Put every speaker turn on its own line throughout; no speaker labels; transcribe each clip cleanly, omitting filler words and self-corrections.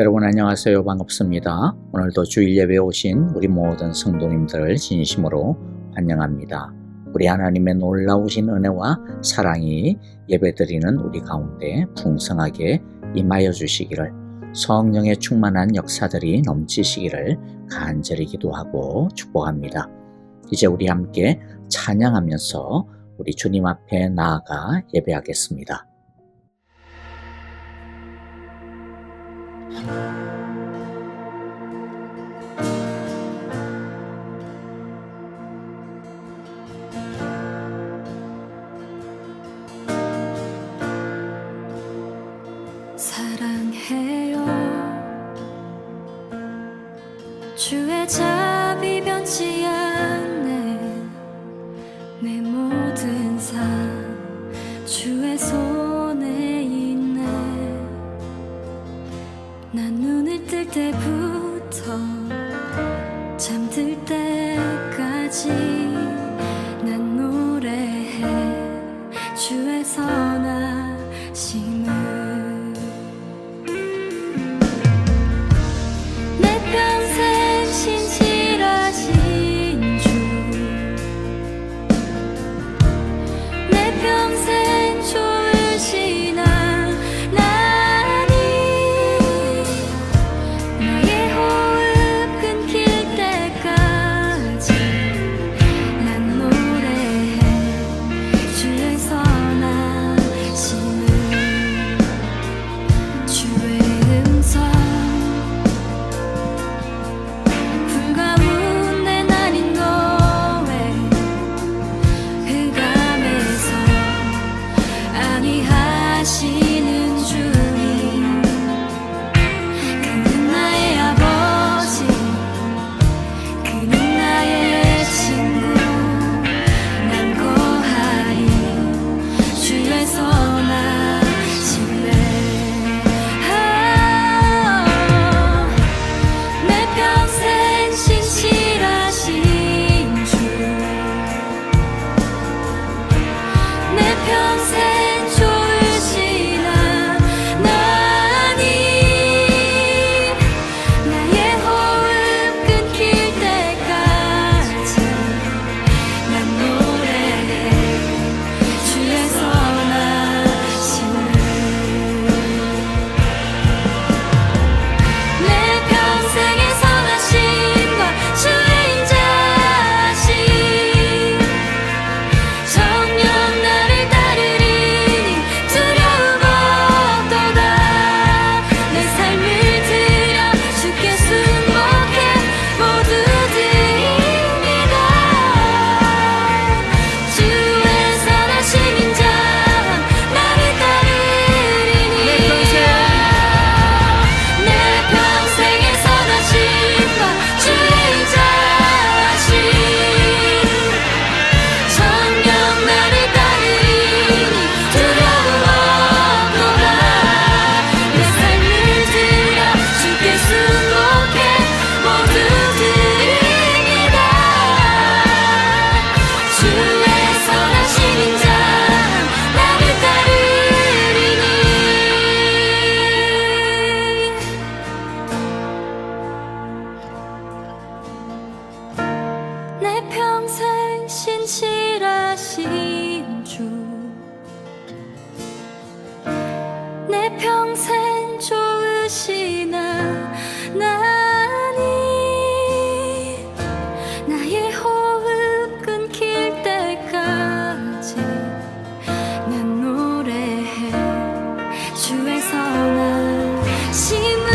여러분 안녕하세요. 반갑습니다. 오늘도 주일 예배에 오신 우리 모든 성도님들을 진심으로 환영합니다. 우리 하나님의 놀라우신 은혜와 사랑이 예배드리는 우리 가운데 풍성하게 임하여 주시기를, 성령의 충만한 역사들이 넘치시기를 간절히 기도하고 축복합니다. 이제 우리 함께 찬양하면서 우리 주님 앞에 나아가 예배하겠습니다.
사랑해요. 주의 자비 변치 않네. 내 모든 삶 주의 손에 있네. 난 눈을 뜰 때부터 잠들 때까지 난 노래해 주의 선하심을. 내 평생 신실하신 주, 내 평생 좋으신 하나님, 나의 호흡 끊길 때까지 난 노래해 주의 선하심을.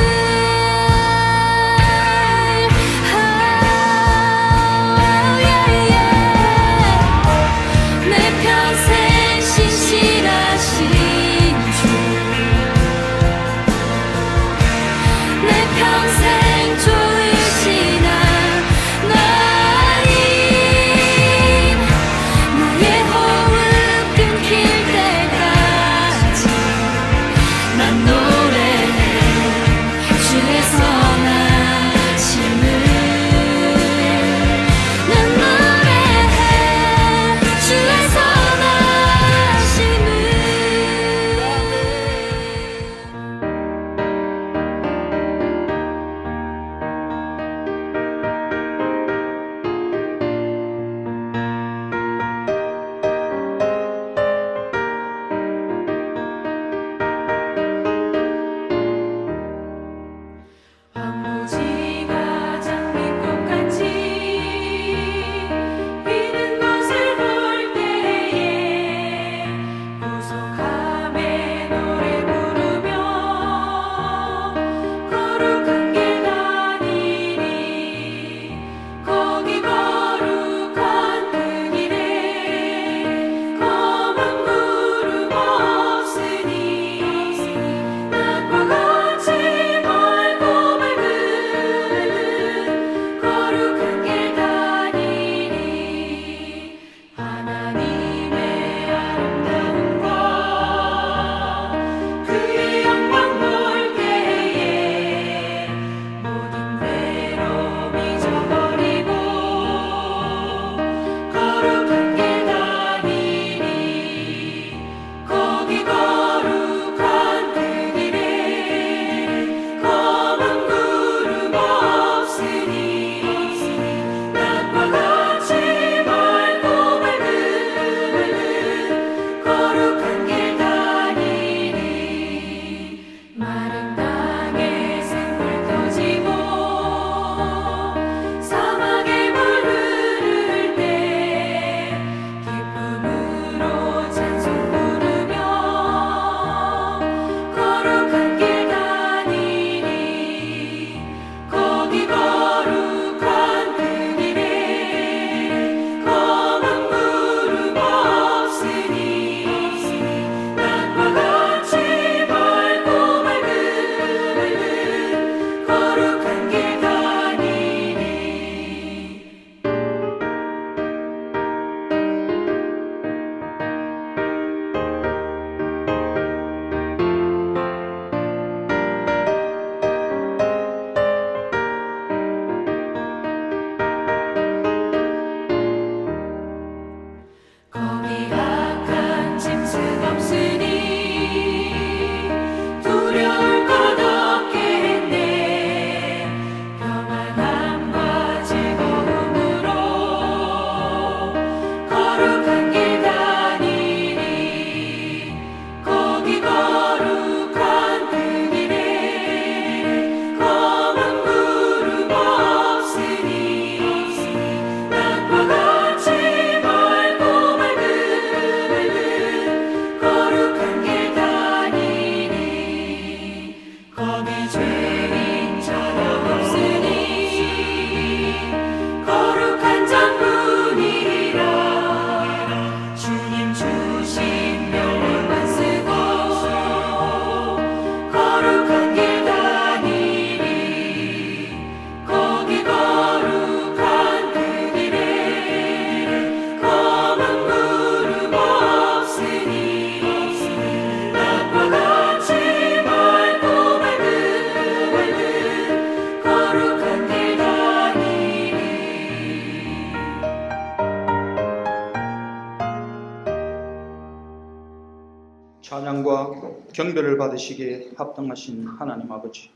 찬양과 경배를 받으시기에 합당하신 하나님 아버지,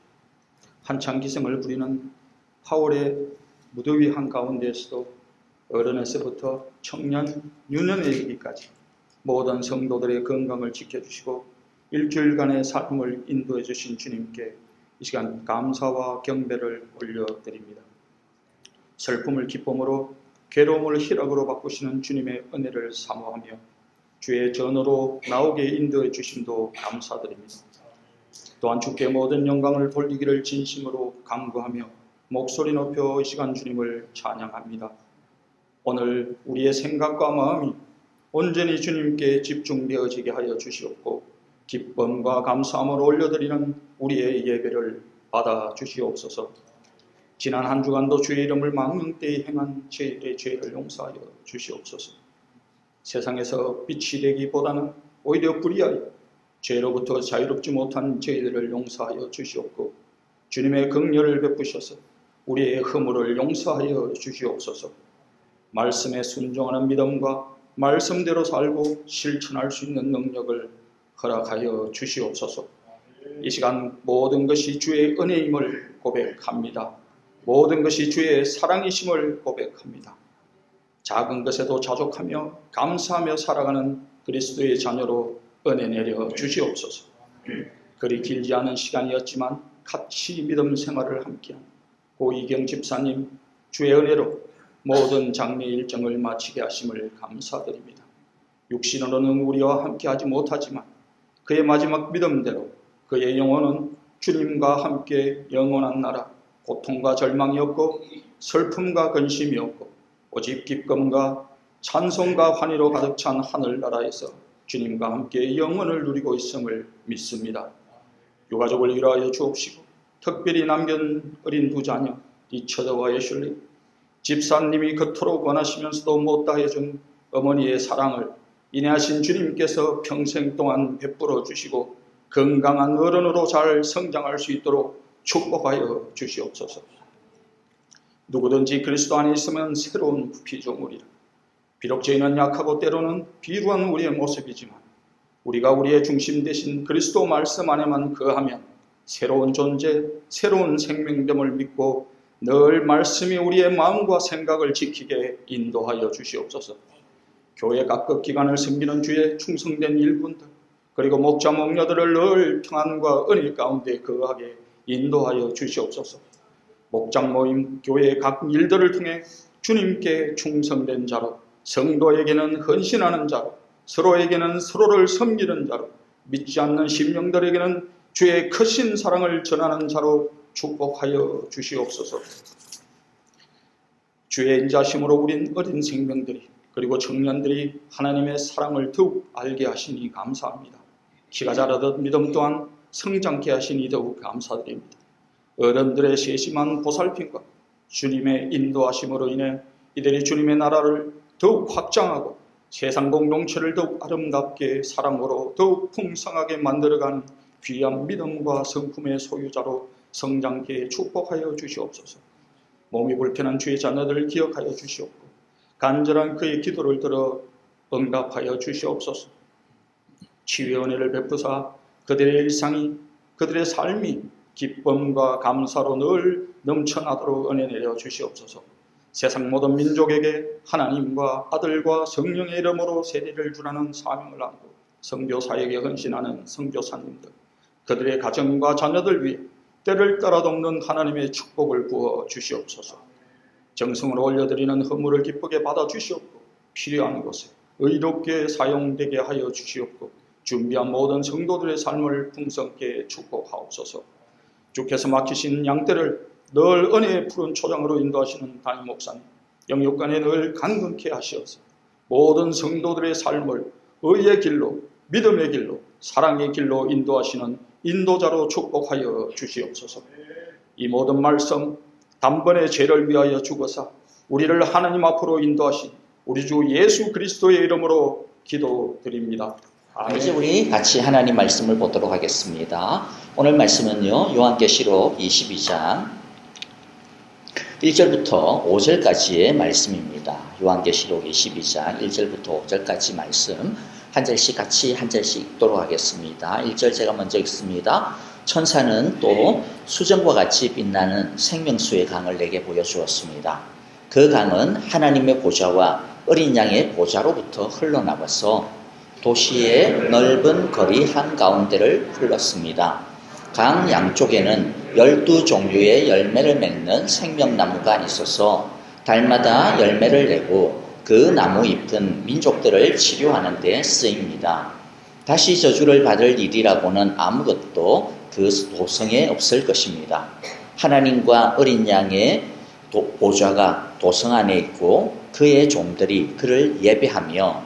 한창 기sem을 부리는 8월의 무더위 한가운데에서도 어른에서부터 청년, 유년에 이르기까지 모든 성도들의 건강을 지켜주시고 일주일간의 삶을 인도해 주신 주님께 이 시간 감사와 경배를 올려드립니다. 슬픔을 기쁨으로, 괴로움을 희락으로 바꾸시는 주님의 은혜를 사모하며 주의 전으로 나오게 인도해 주심도 감사드립니다. 또한 주께 모든 영광을 돌리기를 진심으로 간구하며 목소리 높여 이 시간 주님을 찬양합니다. 오늘 우리의 생각과 마음이 온전히 주님께 집중되어지게 하여 주시옵고 기쁨과 감사함을 올려드리는 우리의 예배를 받아 주시옵소서. 지난 한 주간도 주의 이름을 막는 때에 행한 저희들의 죄를 용서하여 주시옵소서. 세상에서 빛이 되기보다는 오히려 불의하여 죄로부터 자유롭지 못한 저희들을 용서하여 주시옵고 주님의 긍휼을 베푸셔서 우리의 허물을 용서하여 주시옵소서. 말씀에 순종하는 믿음과 말씀대로 살고 실천할 수 있는 능력을 허락하여 주시옵소서. 이 시간 모든 것이 주의 은혜임을 고백합니다. 모든 것이 주의 사랑이심을 고백합니다. 작은 것에도 자족하며 감사하며 살아가는 그리스도의 자녀로 은혜 내려 주시옵소서. 그리 길지 않은 시간이었지만 같이 믿음 생활을 함께한 고이경 집사님 주의 은혜로 모든 장례 일정을 마치게 하심을 감사드립니다. 육신으로는 우리와 함께하지 못하지만 그의 마지막 믿음대로 그의 영혼은 주님과 함께 영원한 나라, 고통과 절망이 없고 슬픔과 근심이 없고 오직 기쁨과 찬송과 환희로 가득 찬 하늘나라에서 주님과 함께 영원을 누리고 있음을 믿습니다. 유가족을 위로하여 주옵시고 특별히 남긴 어린 두 자녀 리처드와 애슐리, 집사님이 그토록 원하시면서도 못 다해준 어머니의 사랑을 인내하신 주님께서 평생 동안 베풀어 주시고 건강한 어른으로 잘 성장할 수 있도록 축복하여 주시옵소서. 누구든지 그리스도 안에 있으면 새로운 피조물이라. 비록 저희는 약하고 때로는 비루한 우리의 모습이지만 우리가 우리의 중심 되신 그리스도 말씀 안에만 거하면 새로운 존재, 새로운 생명됨을 믿고 늘 말씀이 우리의 마음과 생각을 지키게 인도하여 주시옵소서. 교회 각급 기관을 섬기는 주의 충성된 일꾼들 그리고 목자 목녀들을 늘 평안과 은혜 가운데 거하게 인도하여 주시옵소서. 목장 모임 교회의 각 일들을 통해 주님께 충성된 자로, 성도에게는 헌신하는 자로, 서로에게는 서로를 섬기는 자로, 믿지 않는 심령들에게는 주의 크신 사랑을 전하는 자로 축복하여 주시옵소서. 주의 인자심으로 우린 어린 생명들이 그리고 청년들이 하나님의 사랑을 더욱 알게 하시니 감사합니다. 키가 자라듯 믿음 또한 성장케 하시니 더욱 감사드립니다. 어른들의 세심한 보살핌과 주님의 인도하심으로 인해 이들이 주님의 나라를 더욱 확장하고 세상 공동체를 더욱 아름답게 사랑으로 더욱 풍성하게 만들어가는 귀한 믿음과 성품의 소유자로 성장케 축복하여 주시옵소서. 몸이 불편한 주의 자녀들을 기억하여 주시옵고 간절한 그의 기도를 들어 응답하여 주시옵소서. 치유의 은혜를 베푸사 그들의 일상이, 그들의 삶이 기쁨과 감사로 늘 넘쳐나도록 은혜 내려 주시옵소서. 세상 모든 민족에게 하나님과 아들과 성령의 이름으로 세례를 주라는 사명을 안고 선교사에게 헌신하는 선교사님들, 그들의 가정과 자녀들 위해 때를 따라 돕는 하나님의 축복을 부어 주시옵소서. 정성으로 올려드리는 헌물을 기쁘게 받아 주시옵고 필요한 곳에 의롭게 사용되게 하여 주시옵고 준비한 모든 성도들의 삶을 풍성케 축복하옵소서. 주께서 맡기신 양떼를 늘 은혜의 푸른 초장으로 인도하시는 담임 목사님, 영육간에 늘 강건케 하시어서 모든 성도들의 삶을 의의 길로, 믿음의 길로, 사랑의 길로 인도하시는 인도자로 축복하여 주시옵소서. 이 모든 말씀 단번에 죄를 위하여 죽어서 우리를 하나님 앞으로 인도하신 우리 주 예수 그리스도의 이름으로 기도드립니다.
이제 우리 같이 하나님 말씀을 보도록 하겠습니다. 오늘 말씀은요, 요한계시록 22장 1절부터 5절까지의 말씀입니다. 요한계시록 22장 1절부터 5절까지 말씀 한 절씩 같이 한 절씩 읽도록 하겠습니다. 1절 제가 먼저 읽습니다. 천사는 또 수정과 같이 빛나는 생명수의 강을 내게 보여주었습니다. 그 강은 하나님의 보좌와 어린 양의 보좌로부터 흘러나와서 도시의 넓은 거리 한가운데를 흘렀습니다. 강 양쪽에는 12종류의 열매를 맺는 생명나무가 있어서 달마다 열매를 내고 그 나무 잎은 민족들을 치료하는 데 쓰입니다. 다시 저주를 받을 일이라고는 아무것도 그 도성에 없을 것입니다. 하나님과 어린 양의 보좌가 도성 안에 있고 그의 종들이 그를 예배하며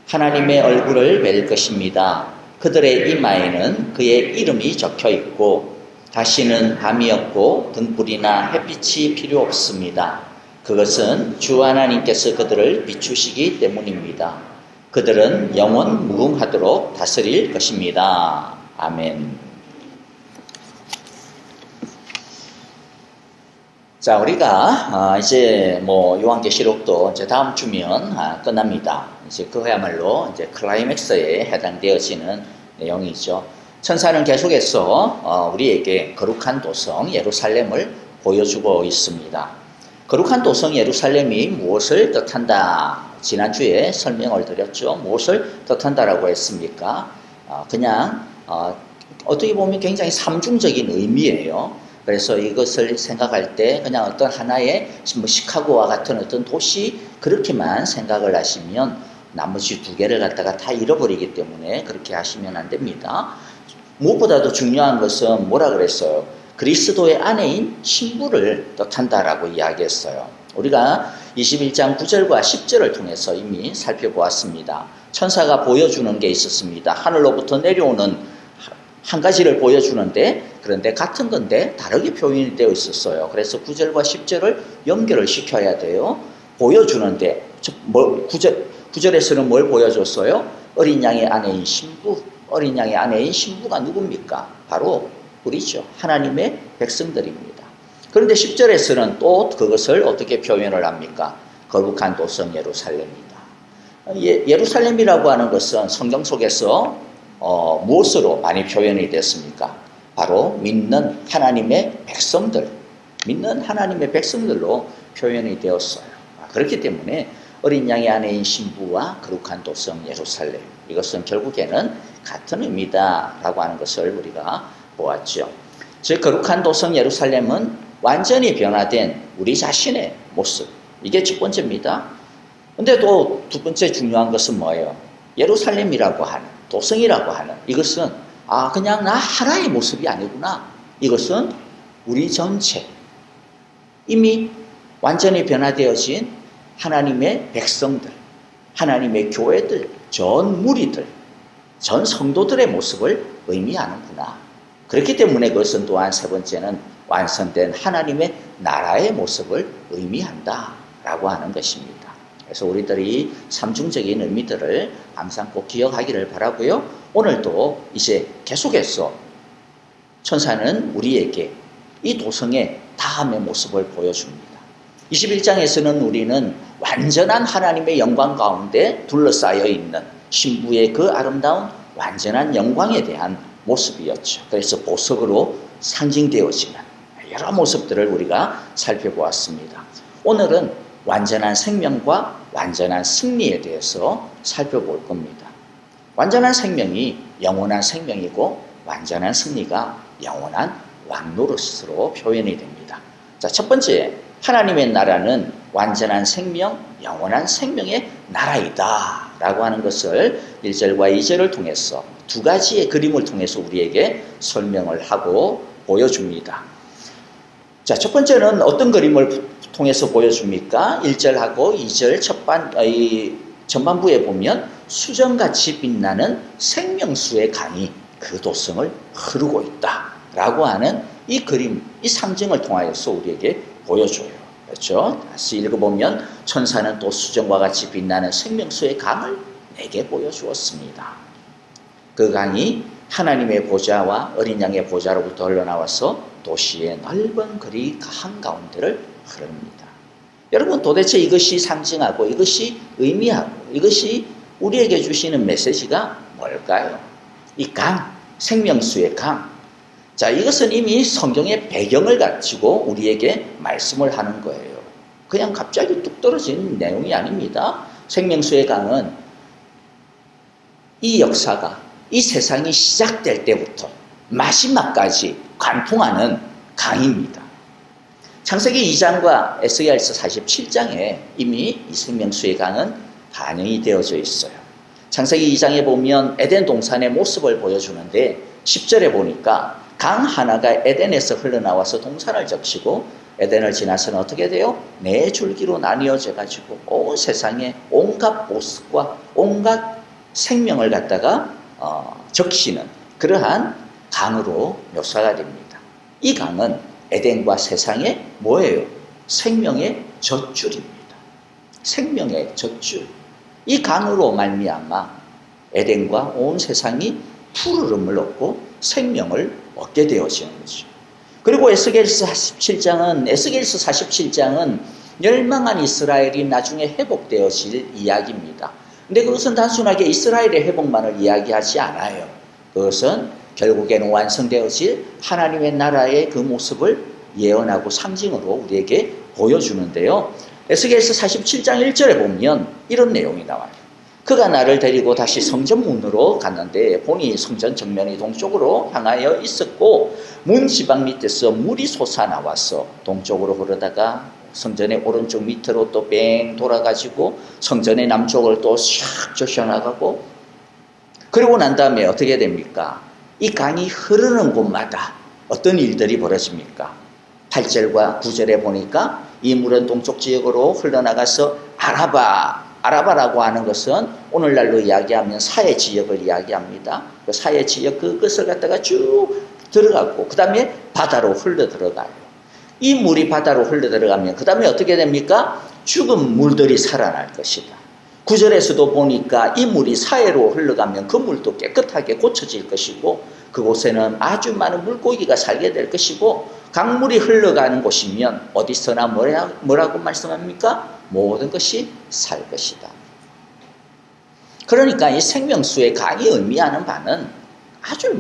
하나님의 얼굴을 뵐 것입니다. 그들의 이마에는 그의 이름이 적혀 있고 다시는 밤이 없고 등불이나 햇빛이 필요 없습니다. 그것은 주 하나님께서 그들을 비추시기 때문입니다. 그들은 영원 무궁하도록 다스릴 것입니다. 아멘. 자, 우리가 이제 요한계시록도 이제 다음 주면 끝납니다. 이제 그야말로 이제 클라이맥스에 해당되어지는 내용이죠. 천사는 계속해서 우리에게 거룩한 도성 예루살렘을 보여주고 있습니다. 거룩한 도성 예루살렘이 무엇을 뜻한다? 지난주에 설명을 드렸죠. 무엇을 뜻한다라고 했습니까? 그냥 어떻게 보면 굉장히 삼중적인 의미예요. 그래서 이것을 생각할 때 그냥 어떤 하나의 시카고와 같은 어떤 도시 그렇게만 생각을 하시면 나머지 두 개를 갖다가 다 잃어버리기 때문에 그렇게 하시면 안 됩니다. 무엇보다도 중요한 것은 뭐라 그랬어요? 그리스도의 아내인 신부를 뜻한다라고 이야기했어요. 우리가 21장 9절과 10절을 통해서 이미 살펴보았습니다. 천사가 보여주는 게 있었습니다. 하늘로부터 내려오는 한 가지를 보여주는데 그런데 같은 건데 다르게 표현이 되어 있었어요. 그래서 9절과 10절을 연결을 시켜야 돼요. 보여주는데 9절에서는 뭘 보여줬어요? 어린 양의 아내인 신부. 어린 양의 아내인 신부가 누굽니까? 바로 우리죠. 하나님의 백성들입니다. 그런데 10절에서는 또 그것을 어떻게 표현을 합니까? 거룩한 도성 예루살렘이다. 예루살렘이라고 하는 것은 성경 속에서 무엇으로 많이 표현이 됐습니까? 바로 믿는 하나님의 백성들, 믿는 하나님의 백성들로 표현이 되었어요. 그렇기 때문에 어린 양의 아내인 신부와 거룩한 도성 예루살렘, 이것은 결국에는 같은 의미다라고 하는 것을 우리가 보았죠. 즉 거룩한 도성 예루살렘은 완전히 변화된 우리 자신의 모습, 이게 첫 번째입니다. 근데 또 두 번째 중요한 것은 뭐예요? 예루살렘이라고 하는, 도성이라고 하는 이것은 그냥 나 하나의 모습이 아니구나. 이것은 우리 전체 이미 완전히 변화되어진 하나님의 백성들, 하나님의 교회들, 전 무리들, 전 성도들의 모습을 의미하는구나. 그렇기 때문에 그것은 또한 세 번째는 완성된 하나님의 나라의 모습을 의미한다라고 하는 것입니다. 그래서 우리들이 삼중적인 의미들을 항상 꼭 기억하기를 바라고요. 오늘도 이제 계속해서 천사는 우리에게 이 도성의 다음의 모습을 보여줍니다. 21장에서는 우리는 완전한 하나님의 영광 가운데 둘러싸여 있는 신부의 그 아름다운 완전한 영광에 대한 모습이었죠. 그래서 보석으로 상징되어지는 여러 모습들을 우리가 살펴보았습니다. 오늘은 완전한 생명과 완전한 승리에 대해서 살펴볼 겁니다. 완전한 생명이 영원한 생명이고 완전한 승리가 영원한 왕노릇으로 표현이 됩니다. 자, 첫 번째, 하나님의 나라는 완전한 생명, 영원한 생명의 나라이다 라고 하는 것을 1절과 2절을 통해서 두 가지의 그림을 통해서 우리에게 설명을 하고 보여줍니다. 자, 첫 번째는 어떤 그림을 통해서 보여줍니까? 1절하고 2절 전반부에 보면 수정같이 빛나는 생명수의 강이 그 도성을 흐르고 있다 라고 하는 이 그림, 이 상징을 통하여서 우리에게 보여줘요. 그렇죠? 다시 읽어보면 천사는 또 수정과 같이 빛나는 생명수의 강을 내게 보여주었습니다. 그 강이 하나님의 보좌와 어린 양의 보좌로부터 흘러나와서 도시의 넓은 거리 한가운데를 흐릅니다. 여러분, 도대체 이것이 상징하고 이것이 의미하고 이것이 우리에게 주시는 메시지가 뭘까요? 이 강, 생명수의 강. 자, 이것은 이미 성경의 배경을 가지고 우리에게 말씀을 하는 거예요. 그냥 갑자기 뚝 떨어진 내용이 아닙니다. 생명수의 강은 이 역사가, 이 세상이 시작될 때부터 마지막까지 관통하는 강입니다. 창세기 2장과 에스겔서 47장에 이미 이 생명수의 강은 반영이 되어져 있어요. 창세기 2장에 보면 에덴 동산의 모습을 보여주는데 10절에 보니까 강 하나가 에덴에서 흘러나와서 동산을 적시고 에덴을 지나서는 어떻게 돼요? 네 줄기로 나뉘어져 가지고 온 세상에 온갖 보습과 온갖 생명을 갖다가 적시는 그러한 강으로 묘사가 됩니다. 이 강은 에덴과 세상의 뭐예요? 생명의 젖줄입니다. 생명의 젖줄. 이 강으로 말미암아 에덴과 온 세상이 푸르름을 얻고 생명을 얻게 되어지는 거죠. 그리고 에스겔서 47장은 멸망한 이스라엘이 나중에 회복되어질 이야기입니다. 근데 그것은 단순하게 이스라엘의 회복만을 이야기하지 않아요. 그것은 결국에는 완성되어질 하나님의 나라의 그 모습을 예언하고 상징으로 우리에게 보여주는데요. 에스겔서 47장 1절에 보면 이런 내용이 나와요. 그가 나를 데리고 다시 성전 문으로 갔는데 보니 성전 정면이 동쪽으로 향하여 있었고 문 지방 밑에서 물이 솟아나와서 동쪽으로 흐르다가 성전의 오른쪽 밑으로 또 뺑 돌아가지고 성전의 남쪽을 또 샥 젖혀나가고 그러고 난 다음에 어떻게 됩니까? 이 강이 흐르는 곳마다 어떤 일들이 벌어집니까? 8절과 9절에 보니까 이 물은 동쪽 지역으로 흘러나가서 아라바라고 하는 것은 오늘날로 이야기하면 사해 지역을 이야기합니다. 그 사해 지역 그것을 갖다가 쭉 들어가고 그 다음에 바다로 흘러 들어가요. 이 물이 바다로 흘러 들어가면 그 다음에 어떻게 됩니까? 죽은 물들이 살아날 것이다. 9절에서도 보니까 이 물이 사해로 흘러가면 그 물도 깨끗하게 고쳐질 것이고 그곳에는 아주 많은 물고기가 살게 될 것이고 강물이 흘러가는 곳이면 어디서나 뭐라고 말씀합니까? 모든 것이 살 것이다. 그러니까 이 생명수의 강이 의미하는 바는 아주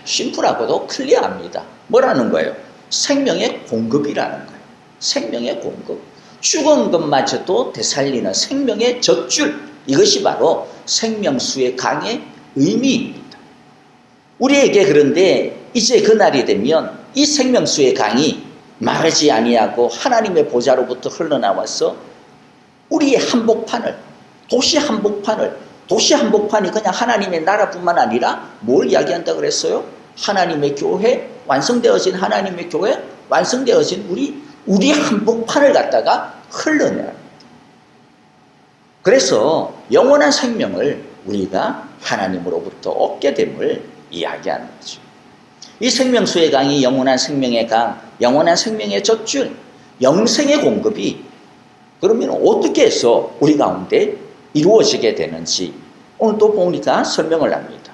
심플하고도 클리어합니다. 뭐라는 거예요? 생명의 공급이라는 거예요. 생명의 공급. 죽은 것마저도 되살리는 생명의 젖줄. 이것이 바로 생명수의 강의 의미입니다. 우리에게 그런데 이제 그날이 되면 이 생명수의 강이 마르지 아니하고 하나님의 보좌로부터 흘러나와서 우리의 한복판을 도시 한복판이 그냥 하나님의 나라뿐만 아니라 뭘 이야기한다 그랬어요? 하나님의 교회, 완성되어진 하나님의 교회, 완성되어진 우리 한복판을 갖다가 흘러내야 합니다. 그래서 영원한 생명을 우리가 하나님으로부터 얻게 됨을 이야기하는 거죠. 이 생명수의 강이 영원한 생명의 강, 영원한 생명의 젖줄, 영생의 공급이 그러면 어떻게 해서 우리 가운데 이루어지게 되는지 오늘 또 보니까 설명을 합니다.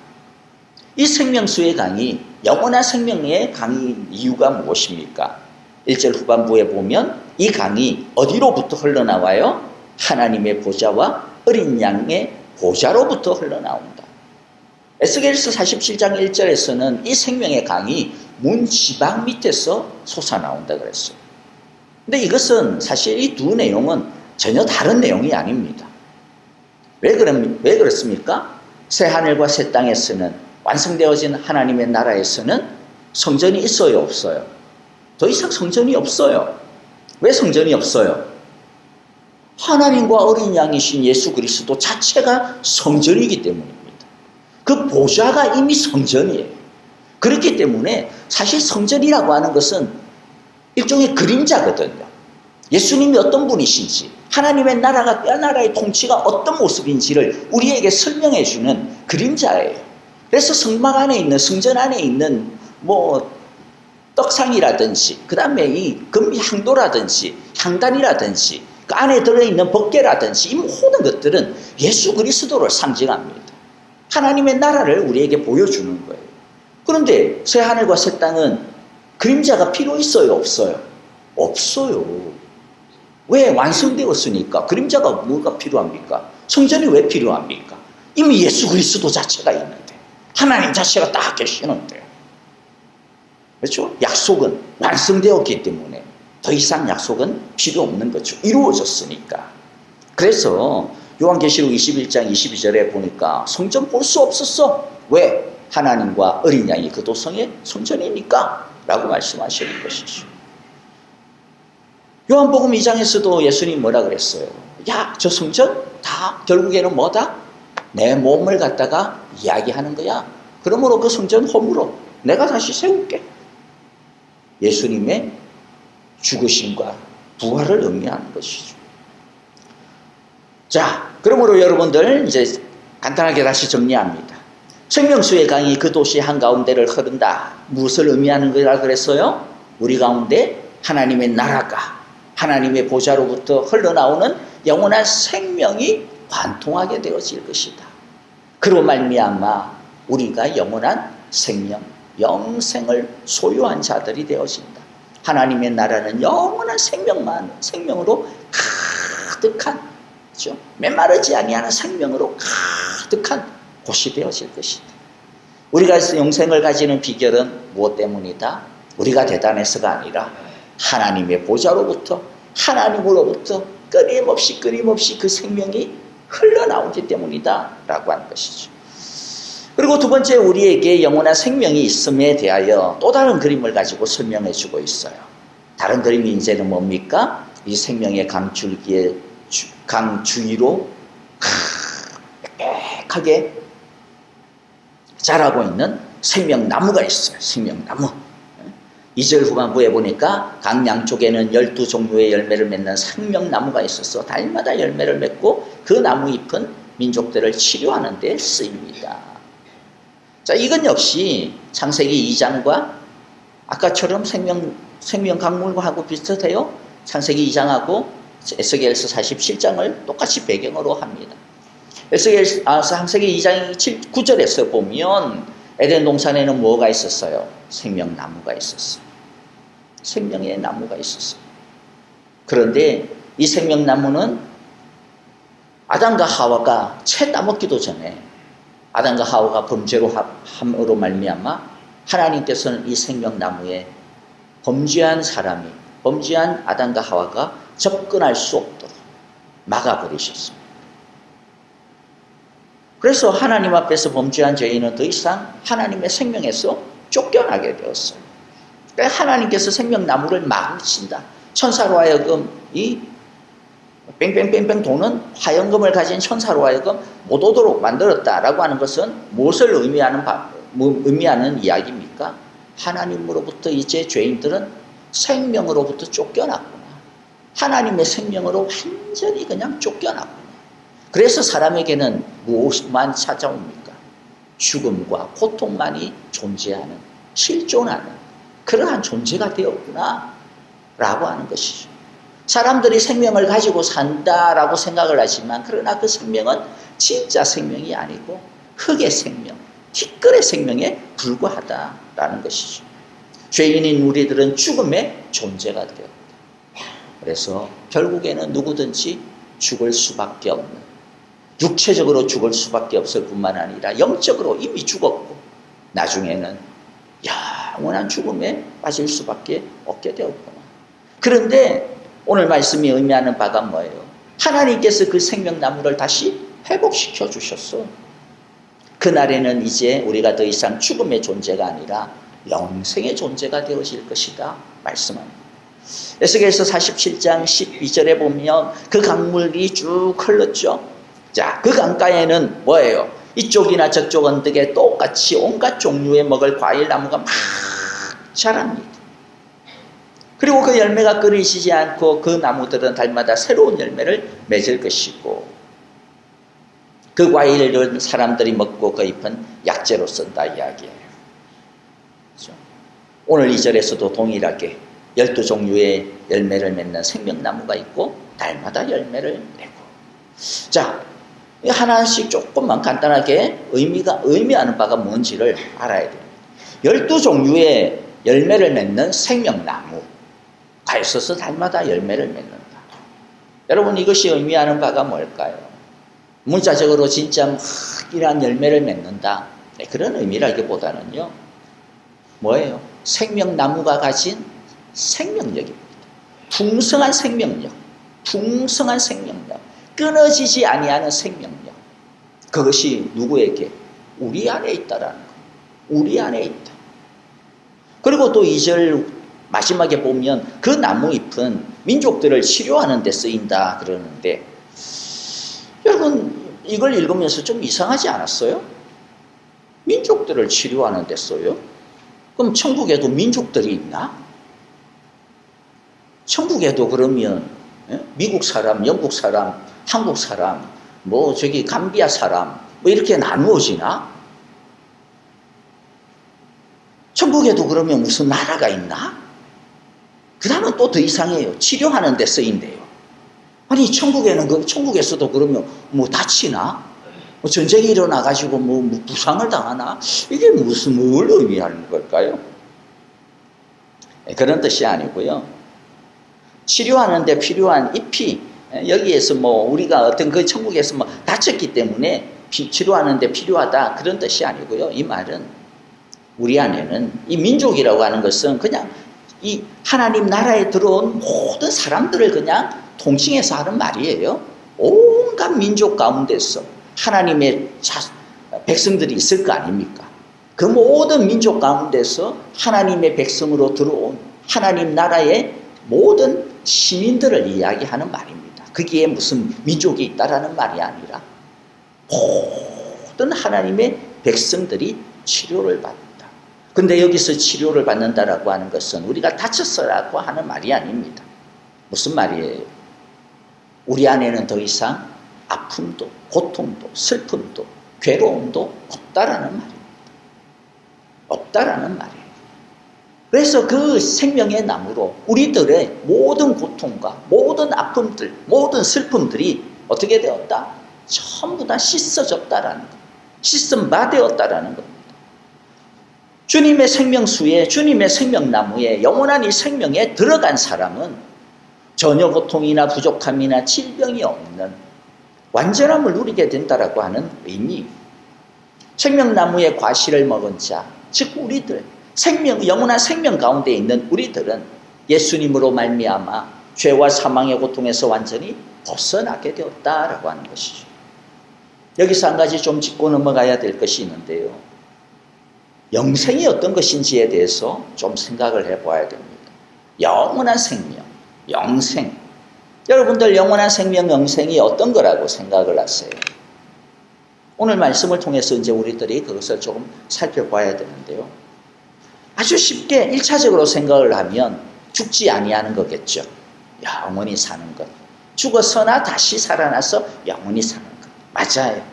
이 생명수의 강이 영원한 생명의 강인 이유가 무엇입니까? 1절 후반부에 보면 이 강이 어디로부터 흘러나와요? 하나님의 보좌와 어린 양의 보좌로부터 흘러나온다. 에스겔서 47장 1절에서는 이 생명의 강이 문 지방 밑에서 솟아나온다 그랬어요. 근데 이것은 사실 이 두 내용은 전혀 다른 내용이 아닙니다. 왜 그렇습니까? 새 하늘과 새 땅에서는 완성되어진 하나님의 나라에서는 성전이 있어요, 없어요? 더 이상 성전이 없어요. 왜 성전이 없어요? 하나님과 어린 양이신 예수 그리스도 자체가 성전이기 때문입니다. 그 보좌가 이미 성전이에요. 그렇기 때문에 사실 성전이라고 하는 것은 일종의 그림자거든요. 예수님이 어떤 분이신지, 하나님의 나라의 통치가 어떤 모습인지를 우리에게 설명해 주는 그림자예요. 그래서 성막 안에 있는, 성전 안에 있는 떡상이라든지, 그 다음에 이 금향도라든지, 향단이라든지, 그 안에 들어있는 법궤라든지, 이 모든 것들은 예수 그리스도를 상징합니다. 하나님의 나라를 우리에게 보여주는 거예요. 그런데 새 하늘과 새 땅은 그림자가 필요 있어요, 없어요? 없어요. 왜? 완성되었으니까. 그림자가 뭐가 필요합니까? 성전이 왜 필요합니까? 이미 예수 그리스도 자체가 있는데, 하나님 자체가 딱 계시는데, 그렇죠? 약속은 완성되었기 때문에 더 이상 약속은 필요 없는 거죠. 이루어졌으니까. 그래서 요한계시록 21장 22절에 보니까 성전 볼 수 없었어. 왜? 하나님과 어린 양이 그 도성의 성전이니까 라고 말씀하시는 것이죠. 요한복음 2장에서도 예수님 뭐라 그랬어요? 야, 저 성전 다 결국에는 뭐다? 내 몸을 갖다가 이야기하는 거야. 그러므로 그 성전 허물어 내가 다시 세울게. 예수님의 죽으심과 부활을 의미하는 것이죠. 자, 그러므로 여러분들 이제 간단하게 다시 정리합니다. 생명수의 강이 그 도시 한가운데를 흐른다. 무엇을 의미하는 거라 그랬어요? 우리 가운데 하나님의 나라가, 하나님의 보좌로부터 흘러나오는 영원한 생명이 관통하게 되어질 것이다. 그로 말미암아 우리가 영원한 생명, 영생을 소유한 자들이 되어진다. 하나님의 나라는 영원한 생명으로 가득한, 그렇죠? 메마르지 아니하는 생명으로 가득한 곳이 되어질 것이다. 우리가 영생을 가지는 비결은 무엇 때문이다? 우리가 대단해서가 아니라 하나님의 보좌로부터, 하나님으로부터 끊임없이 그 생명이 흘러나오기 때문이다 라고 하는 것이죠. 그리고 두 번째, 우리에게 영원한 생명이 있음에 대하여 또 다른 그림을 가지고 설명해 주고 있어요. 다른 그림이 이제는 뭡니까? 이 생명의 강줄기에 강 주위로 빽빽하게 자라고 있는 생명나무가 있어요. 생명나무. 2절 후반부에 보니까 강 양쪽에는 12종류의 열매를 맺는 생명나무가 있어서 달마다 열매를 맺고 그 나무 잎은 민족들을 치료하는 데 쓰입니다. 자, 이건 역시 창세기 2장과 아까처럼 생명 강물하고 비슷해요. 창세기 2장하고 에스겔서 47장을 똑같이 배경으로 합니다. 창세기 2장 9절에서 보면 에덴 동산에는 뭐가 있었어요? 생명나무가 있었어요. 생명의 나무가 있었어요. 그런데 이 생명나무는 아담과 하와가 채 따먹기도 전에 아담과 하와가 범죄로 함으로 말미암아 하나님께서는 이 생명나무에 범죄한 아담과 하와가 접근할 수 없도록 막아버리셨습니다. 그래서 하나님 앞에서 범죄한 죄인은 더 이상 하나님의 생명에서 쫓겨나게 되었어요. 그러니까 하나님께서 생명나무를 막으신다. 천사로 하여금 이 뺑뺑뺑뺑 도는 화염검을 가진 천사로 하여금 못 오도록 만들었다라고 하는 것은 무엇을 의미하는 이야기입니까? 하나님으로부터 이제 죄인들은 생명으로부터 쫓겨났구나. 하나님의 생명으로 완전히 그냥 쫓겨났구나. 그래서 사람에게는 무엇만 찾아옵니까? 죽음과 고통만이 존재하는, 실존하는 그러한 존재가 되었구나 라고 하는 것이죠. 사람들이 생명을 가지고 산다라고 생각을 하지만 그러나 그 생명은 진짜 생명이 아니고 흙의 생명, 티끌의 생명에 불과하다라는 것이죠. 죄인인 우리들은 죽음의 존재가 되었다. 그래서 결국에는 누구든지 죽을 수밖에 없는, 육체적으로 죽을 수밖에 없을 뿐만 아니라 영적으로 이미 죽었고 나중에는 영원한 죽음에 빠질 수밖에 없게 되었구나. 그런데 오늘 말씀이 의미하는 바가 뭐예요? 하나님께서 그 생명나무를 다시 회복시켜 주셨어. 그날에는 이제 우리가 더 이상 죽음의 존재가 아니라 영생의 존재가 되어질 것이다 말씀합니다. 에스겔서 47장 12절에 보면 그 강물이 쭉 흘렀죠. 자, 그 강가에는 뭐예요? 이쪽이나 저쪽 언덕에 똑같이 온갖 종류의 먹을 과일나무가 막 자랍니다. 그리고 그 열매가 끊이지 않고 그 나무들은 달마다 새로운 열매를 맺을 것이고 그 과일을 사람들이 먹고 그 잎은 약재로 쓴다 이야기예요. 그렇죠? 오늘 2절에서도 동일하게 12종류의 열매를 맺는 생명나무가 있고 달마다 열매를 내고, 자, 하나씩 조금만 간단하게 의미하는 바가 뭔지를 알아야 돼요. 12종류의 열매를 맺는 생명나무가 있어서 달마다 열매를 맺는다. 여러분, 이것이 의미하는 바가 뭘까요? 문자적으로 진짜 이러한 열매를 맺는다, 그런 의미라기보다는요, 뭐예요? 생명나무가 가진 생명력입니다. 풍성한 생명력, 풍성한 생명력, 끊어지지 아니하는 생명력. 그것이 누구에게? 우리 안에 있다라는 거. 우리 안에 있다. 그리고 또 2절 마지막에 보면 그 나무잎은 민족들을 치료하는 데 쓰인다 그러는데, 여러분, 이걸 읽으면서 좀 이상하지 않았어요? 민족들을 치료하는 데 써요? 그럼 천국에도 민족들이 있나? 천국에도 그러면 미국 사람, 영국 사람, 한국 사람, 뭐 저기 감비아 사람, 뭐 이렇게 나누어지나? 천국에도 그러면 무슨 나라가 있나? 그 다음은 또 더 이상해요. 치료하는 데 쓰인대요. 아니, 천국에서도 그러면 뭐 다치나? 뭐 전쟁이 일어나가지고 뭐 부상을 당하나? 이게 뭘 의미하는 걸까요? 그런 뜻이 아니고요. 치료하는 데 필요한 잎이, 여기에서 뭐 우리가 어떤 그 천국에서 뭐 다쳤기 때문에 치료하는 데 필요하다, 그런 뜻이 아니고요. 이 말은 우리 안에는 이 민족이라고 하는 것은 그냥 이 하나님 나라에 들어온 모든 사람들을 그냥 통칭해서 하는 말이에요. 온갖 민족 가운데서 하나님의 백성들이 있을 거 아닙니까? 그 모든 민족 가운데서 하나님의 백성으로 들어온 하나님 나라의 모든 시민들을 이야기하는 말입니다. 거기에 무슨 민족이 있다라는 말이 아니라 모든 하나님의 백성들이 치료를 받는다. 근데 여기서 치료를 받는다라고 하는 것은 우리가 다쳤어라고 하는 말이 아닙니다. 무슨 말이에요? 우리 안에는 더 이상 아픔도, 고통도, 슬픔도, 괴로움도 없다라는 말입니다. 없다라는 말이에요. 그래서 그 생명의 나무로 우리들의 모든 고통과 모든 아픔들, 모든 슬픔들이 어떻게 되었다? 전부 다 씻어졌다라는 것. 씻음 바 되었다라는 겁니다. 주님의 생명수에, 주님의 생명나무에, 영원한 이 생명에 들어간 사람은 전혀 고통이나 부족함이나 질병이 없는 완전함을 누리게 된다라고 하는 의미. 생명나무의 과실을 먹은 자, 즉 우리들, 영원한 생명 가운데 있는 우리들은 예수님으로 말미암아 죄와 사망의 고통에서 완전히 벗어나게 되었다라고 하는 것이죠. 여기서 한 가지 좀 짚고 넘어가야 될 것이 있는데요. 영생이 어떤 것인지에 대해서 좀 생각을 해봐야 됩니다. 영원한 생명, 영생. 여러분들 영원한 생명, 영생이 어떤 거라고 생각을 하세요? 오늘 말씀을 통해서 이제 우리들이 그것을 조금 살펴봐야 되는데요. 아주 쉽게 1차적으로 생각을 하면 죽지 아니하는 거겠죠. 영원히 사는 것. 죽어서나 다시 살아나서 영원히 사는 것. 맞아요.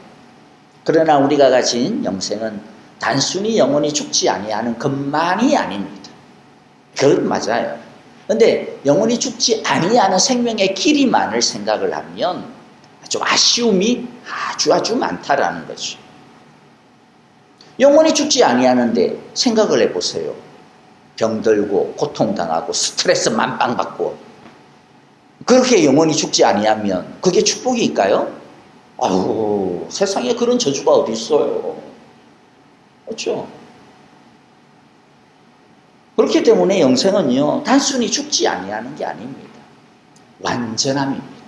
그러나 우리가 가진 영생은 단순히 영원히 죽지 아니하는 것만이 아닙니다. 그건 맞아요. 그런데 영원히 죽지 아니하는 생명의 길이만을 생각을 하면 좀 아쉬움이 아주 많다라는 거죠. 영원히 죽지 아니하는데 생각을 해보세요. 병들고 고통당하고 스트레스 만빵받고 그렇게 영원히 죽지 아니하면 그게 축복일까요? 아유, 세상에 그런 저주가 어디 있어요. 그렇죠? 그렇기 때문에 영생은요, 단순히 죽지 아니하는 게 아닙니다. 완전함입니다.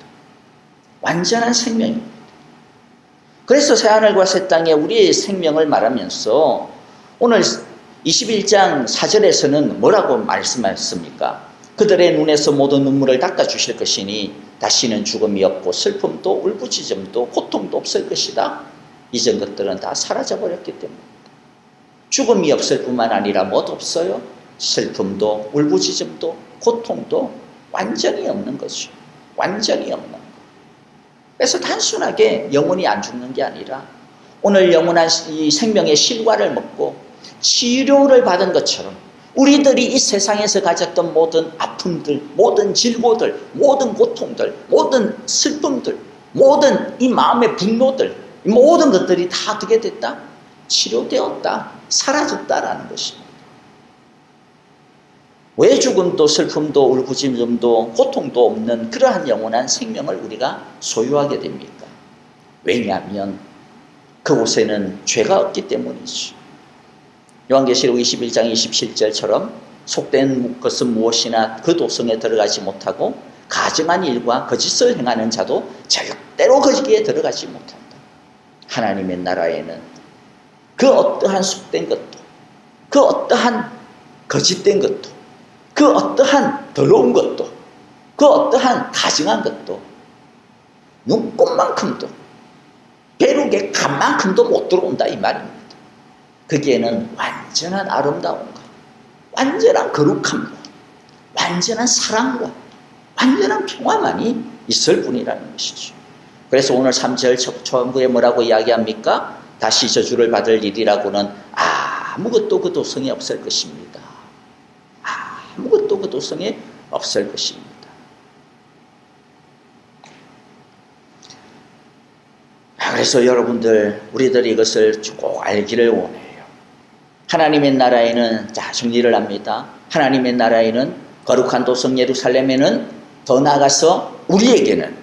완전한 생명입니다. 그래서 새하늘과 새 땅에 우리의 생명을 말하면서 오늘 21장 4절에서는 뭐라고 말씀하셨습니까? 그들의 눈에서 모든 눈물을 닦아주실 것이니 다시는 죽음이 없고 슬픔도 울부짖음도 고통도 없을 것이다. 이전 것들은 다 사라져버렸기 때문입니다. 죽음이 없을 뿐만 아니라 뭐도 없어요? 슬픔도 울부짖음도 고통도 완전히 없는 거죠. 완전히 없는 거. 그래서 단순하게 영원히 안 죽는 게 아니라 오늘 영원한 이 생명의 실과를 먹고 치료를 받은 것처럼 우리들이 이 세상에서 가졌던 모든 아픔들, 모든 질고들, 모든 고통들, 모든 슬픔들, 모든 이 마음의 분노들, 모든 것들이 다 어떻게 됐다? 치료되었다, 사라졌다라는 것입니다. 왜 죽음도 슬픔도 울부짖음도 고통도 없는 그러한 영원한 생명을 우리가 소유하게 됩니까? 왜냐하면 그곳에는 죄가 없기 때문이죠. 요한계시록 21장 27절처럼 속된 것은 무엇이나 그 도성에 들어가지 못하고 가증한 일과 거짓을 행하는 자도 절대로 거기에 들어가지 못한다. 하나님의 나라에는 그 어떠한 속된 것도, 그 어떠한 거짓된 것도, 그 어떠한 더러운 것도, 그 어떠한 가증한 것도 눈꼽만큼도 벼룩의 간만큼도 못 들어온다 이 말입니다. 거기에는 완전한 아름다움과 완전한 거룩함과 완전한 사랑과 완전한 평화만이 있을 뿐이라는 것이죠. 그래서 오늘 3절 초반부에 뭐라고 이야기합니까? 다시 저주를 받을 일이라고는 아무것도 그 도성에 없을 것입니다. 아무것도 그 도성에 없을 것입니다. 그래서 여러분들, 우리들이 이것을 꼭 알기를 원해요. 하나님의 나라에는, 자, 정리를 합니다. 하나님의 나라에는, 거룩한 도성 예루살렘에는, 더 나아가서 우리에게는,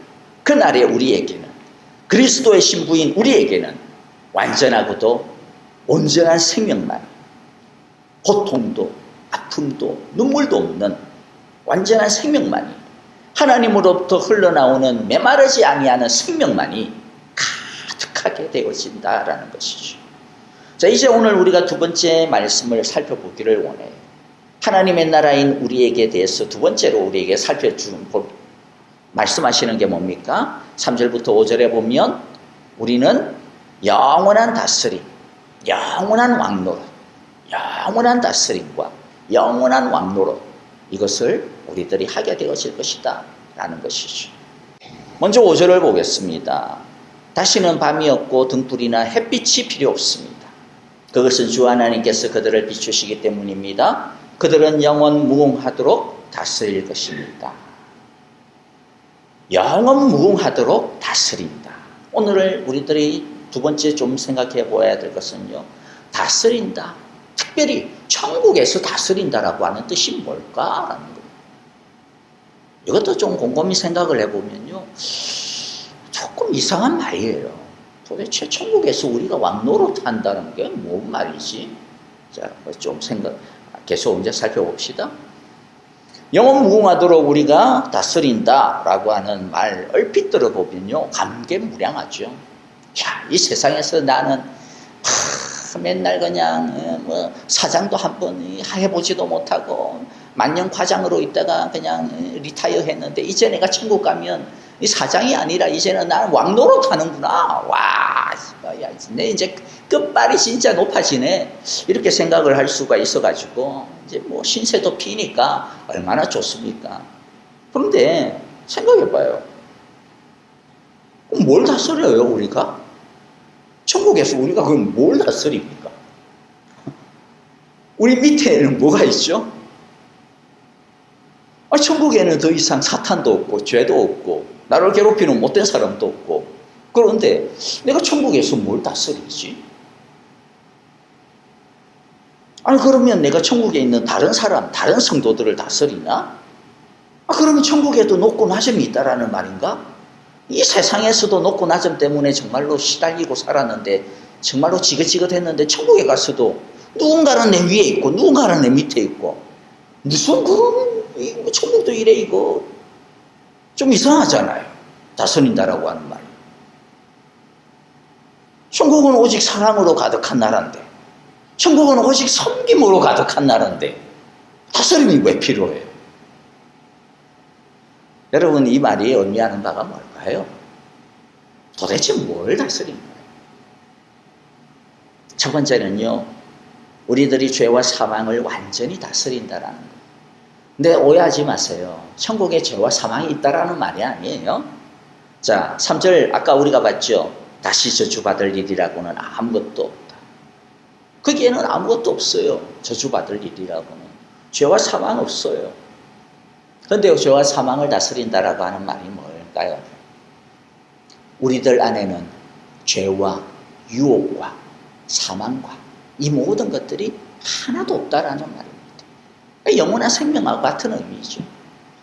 그날의 우리에게는, 그리스도의 신부인 우리에게는 완전하고도 온전한 생명만, 고통도 아픔도 눈물도 없는 완전한 생명만이, 하나님으로부터 흘러나오는 메마르지 아니하는 생명만이 가득하게 되어진다라는 것이죠. 자, 이제 오늘 우리가 두 번째 말씀을 살펴보기를 원해요. 하나님의 나라인 우리에게 대해서 두 번째로 우리에게 말씀하시는 게 뭡니까? 3절부터 5절에 보면 우리는 영원한 다스림, 영원한 왕노릇, 영원한 다스림과 영원한 왕노릇, 이것을 우리들이 하게 되어질 것이다 라는 것이죠. 먼저 5절을 보겠습니다. 다시는 밤이 없고 등불이나 햇빛이 필요 없습니다. 그것은 주 하나님께서 그들을 비추시기 때문입니다. 그들은 영원 무궁하도록 다스릴 것입니다. 영원 무궁하도록 다스린다. 오늘 우리들이 두 번째 좀 생각해 보아야 될 것은요, 다스린다. 특별히 천국에서 다스린다라고 하는 뜻이 뭘까라는 거예요. 이것도 좀 곰곰이 생각을 해보면요, 조금 이상한 말이에요. 도대체 천국에서 우리가 왕노릇 한다는 게 뭔 말이지? 자, 좀 계속 이제 살펴봅시다. 영원 무궁하도록 우리가 다스린다라고 하는 말 얼핏 들어보면요, 감개무량하죠. 야, 이 세상에서 나는 맨날 그냥 사장도 한번 해보지도 못하고 만년 과장으로 있다가 그냥 리타이어 했는데 이제 내가 천국 가면 이 사장이 아니라 이제는 나는 왕노릇 하는구나. 와, 야, 내 이제 끝발이 진짜 높아지네. 이렇게 생각을 할 수가 있어가지고 이제 뭐 신세도 피니까 얼마나 좋습니까? 그런데 생각해봐요. 뭘 다스려요 우리가? 천국에서 우리가 그럼 뭘 다스립니까? 우리 밑에는 뭐가 있죠? 천국에는 더 이상 사탄도 없고 죄도 없고 나를 괴롭히는 못된 사람도 없고, 그런데 내가 천국에서 뭘 다스리지? 아니 그러면 내가 천국에 있는 다른 사람, 다른 성도들을 다스리나? 그러면 천국에도 높고 낮음이 있다라는 말인가? 이 세상에서도 높고 낮음 때문에 정말로 시달리고 살았는데, 정말로 지긋지긋했는데 천국에 가서도 누군가는 내 위에 있고 누군가는 내 밑에 있고, 무슨 그런 천국도 이래 이거 좀 이상하잖아요. 다스린다라고 하는 말. 천국은 오직 사랑으로 가득한 나라인데, 천국은 오직 섬김으로 가득한 나라인데 다스림이 왜 필요해요? 여러분, 이 말이 의미하는 바가 뭘까요? 도대체 뭘 다스린가요? 첫 번째는요, 우리들이 죄와 사망을 완전히 다스린다라는 거예요. 근데 오해하지 마세요. 천국에 죄와 사망이 있다라는 말이 아니에요. 자, 3절 아까 우리가 봤죠. 다시 저주받을 일이라고는 아무것도 없다. 거기에는 아무것도 없어요. 저주받을 일이라고는. 죄와 사망 없어요. 그런데 죄와 사망을 다스린다라고 하는 말이 뭘까요? 우리들 안에는 죄와 유혹과 사망과 이 모든 것들이 하나도 없다라는 말입니다. 영원한 생명과 같은 의미죠.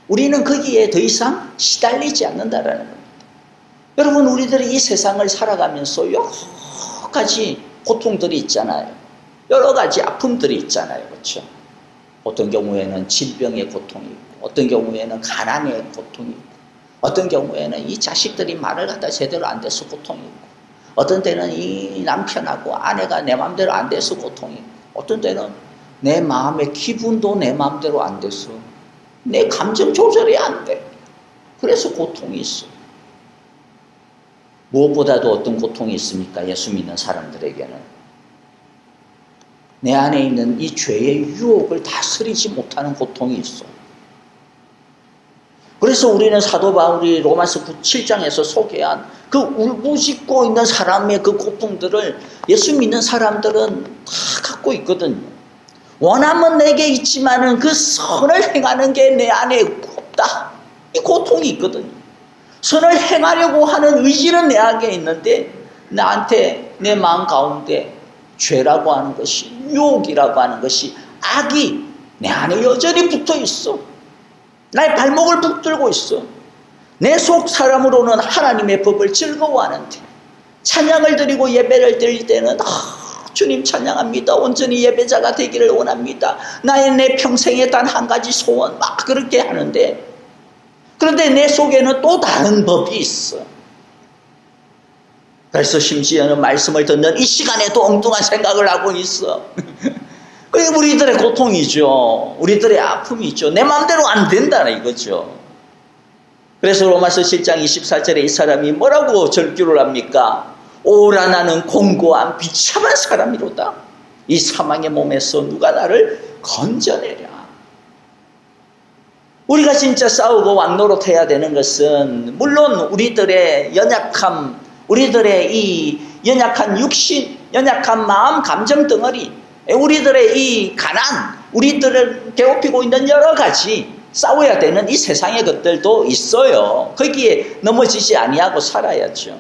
우리는 거기에 더 이상 시달리지 않는다라는 겁니다. 여러분, 우리들이 이 세상을 살아가면서 여러 가지 고통들이 있잖아요. 여러 가지 아픔들이 있잖아요. 그렇죠? 어떤 경우에는 질병의 고통이 있고, 어떤 경우에는 가난의 고통이 있고, 어떤 경우에는 이 자식들이 말을 갖다 제대로 안 돼서 고통이 있고, 어떤 때는 이 남편하고 아내가 내 마음대로 안 돼서 고통이 있고, 어떤 때는 내 마음의 기분도 내 마음대로 안 돼서 내 감정 조절이 안 돼. 그래서 고통이 있어. 무엇보다도 어떤 고통이 있습니까? 예수 믿는 사람들에게는 내 안에 있는 이 죄의 유혹을 다스리지 못하는 고통이 있어. 그래서 우리는 사도 바울이 로마서 7장에서 소개한 그 울부짖고 있는 사람의 그 고통들을 예수 믿는 사람들은 다 갖고 있거든요. 원함은 내게 있지만은 그 선을 행하는 게 내 안에 없다. 이 고통이 있거든요. 선을 행하려고 하는 의지는 내 안에 있는데 나한테 내 마음 가운데 죄라고 하는 것이, 유혹이라고 하는 것이, 악이 내 안에 여전히 붙어 있어. 나의 발목을 붙들고 있어. 내 속 사람으로는 하나님의 법을 즐거워하는데 찬양을 드리고 예배를 드릴 때는 주님 찬양합니다. 온전히 예배자가 되기를 원합니다. 내 평생에 단 한 가지 소원 막 그렇게 하는데, 그런데 내 속에는 또 다른 법이 있어. 그래서 심지어는 말씀을 듣는 이 시간에도 엉뚱한 생각을 하고 있어. 그게 우리들의 고통이죠. 우리들의 아픔이죠. 내 마음대로 안 된다는 이거죠. 그래서 로마서 7장 24절에 이 사람이 뭐라고 절규를 합니까? 오라 나는 공고한 비참한 사람이로다. 이 사망의 몸에서 누가 나를 건져내랴. 우리가 진짜 싸우고 왕노릇해야 되는 것은 물론 우리들의 연약함, 우리들의 이 연약한 육신, 연약한 마음, 감정 덩어리, 우리들의 이 가난, 우리들을 괴롭히고 있는 여러 가지 싸워야 되는 이 세상의 것들도 있어요. 거기에 넘어지지 아니하고 살아야죠.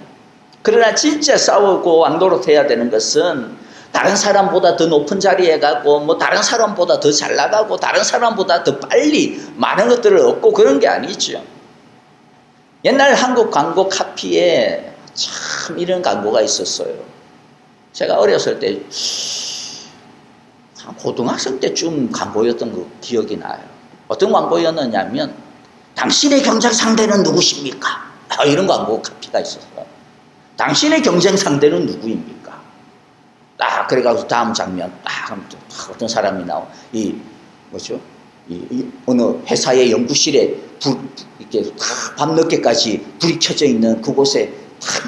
그러나 진짜 싸우고 왕노릇해야 되는 것은 다른 사람보다 더 높은 자리에 가고 다른 사람보다 더 잘 나가고 다른 사람보다 더 빨리 많은 것들을 얻고 그런 게 아니죠. 옛날 한국 광고 카피에 참 이런 광고가 있었어요. 제가 어렸을 때 고등학생 때쯤 광고였던 그 기억이 나요. 어떤 광고였느냐면 당신의 경쟁 상대는 누구십니까? 이런 광고 카피가 있었어요. 당신의 경쟁 상대는 누구입니까? 그래가지고 다음 장면 어떤 사람이 나와. 어느 회사의 연구실에 이렇게 밤늦게까지 불이 켜져 있는 그곳에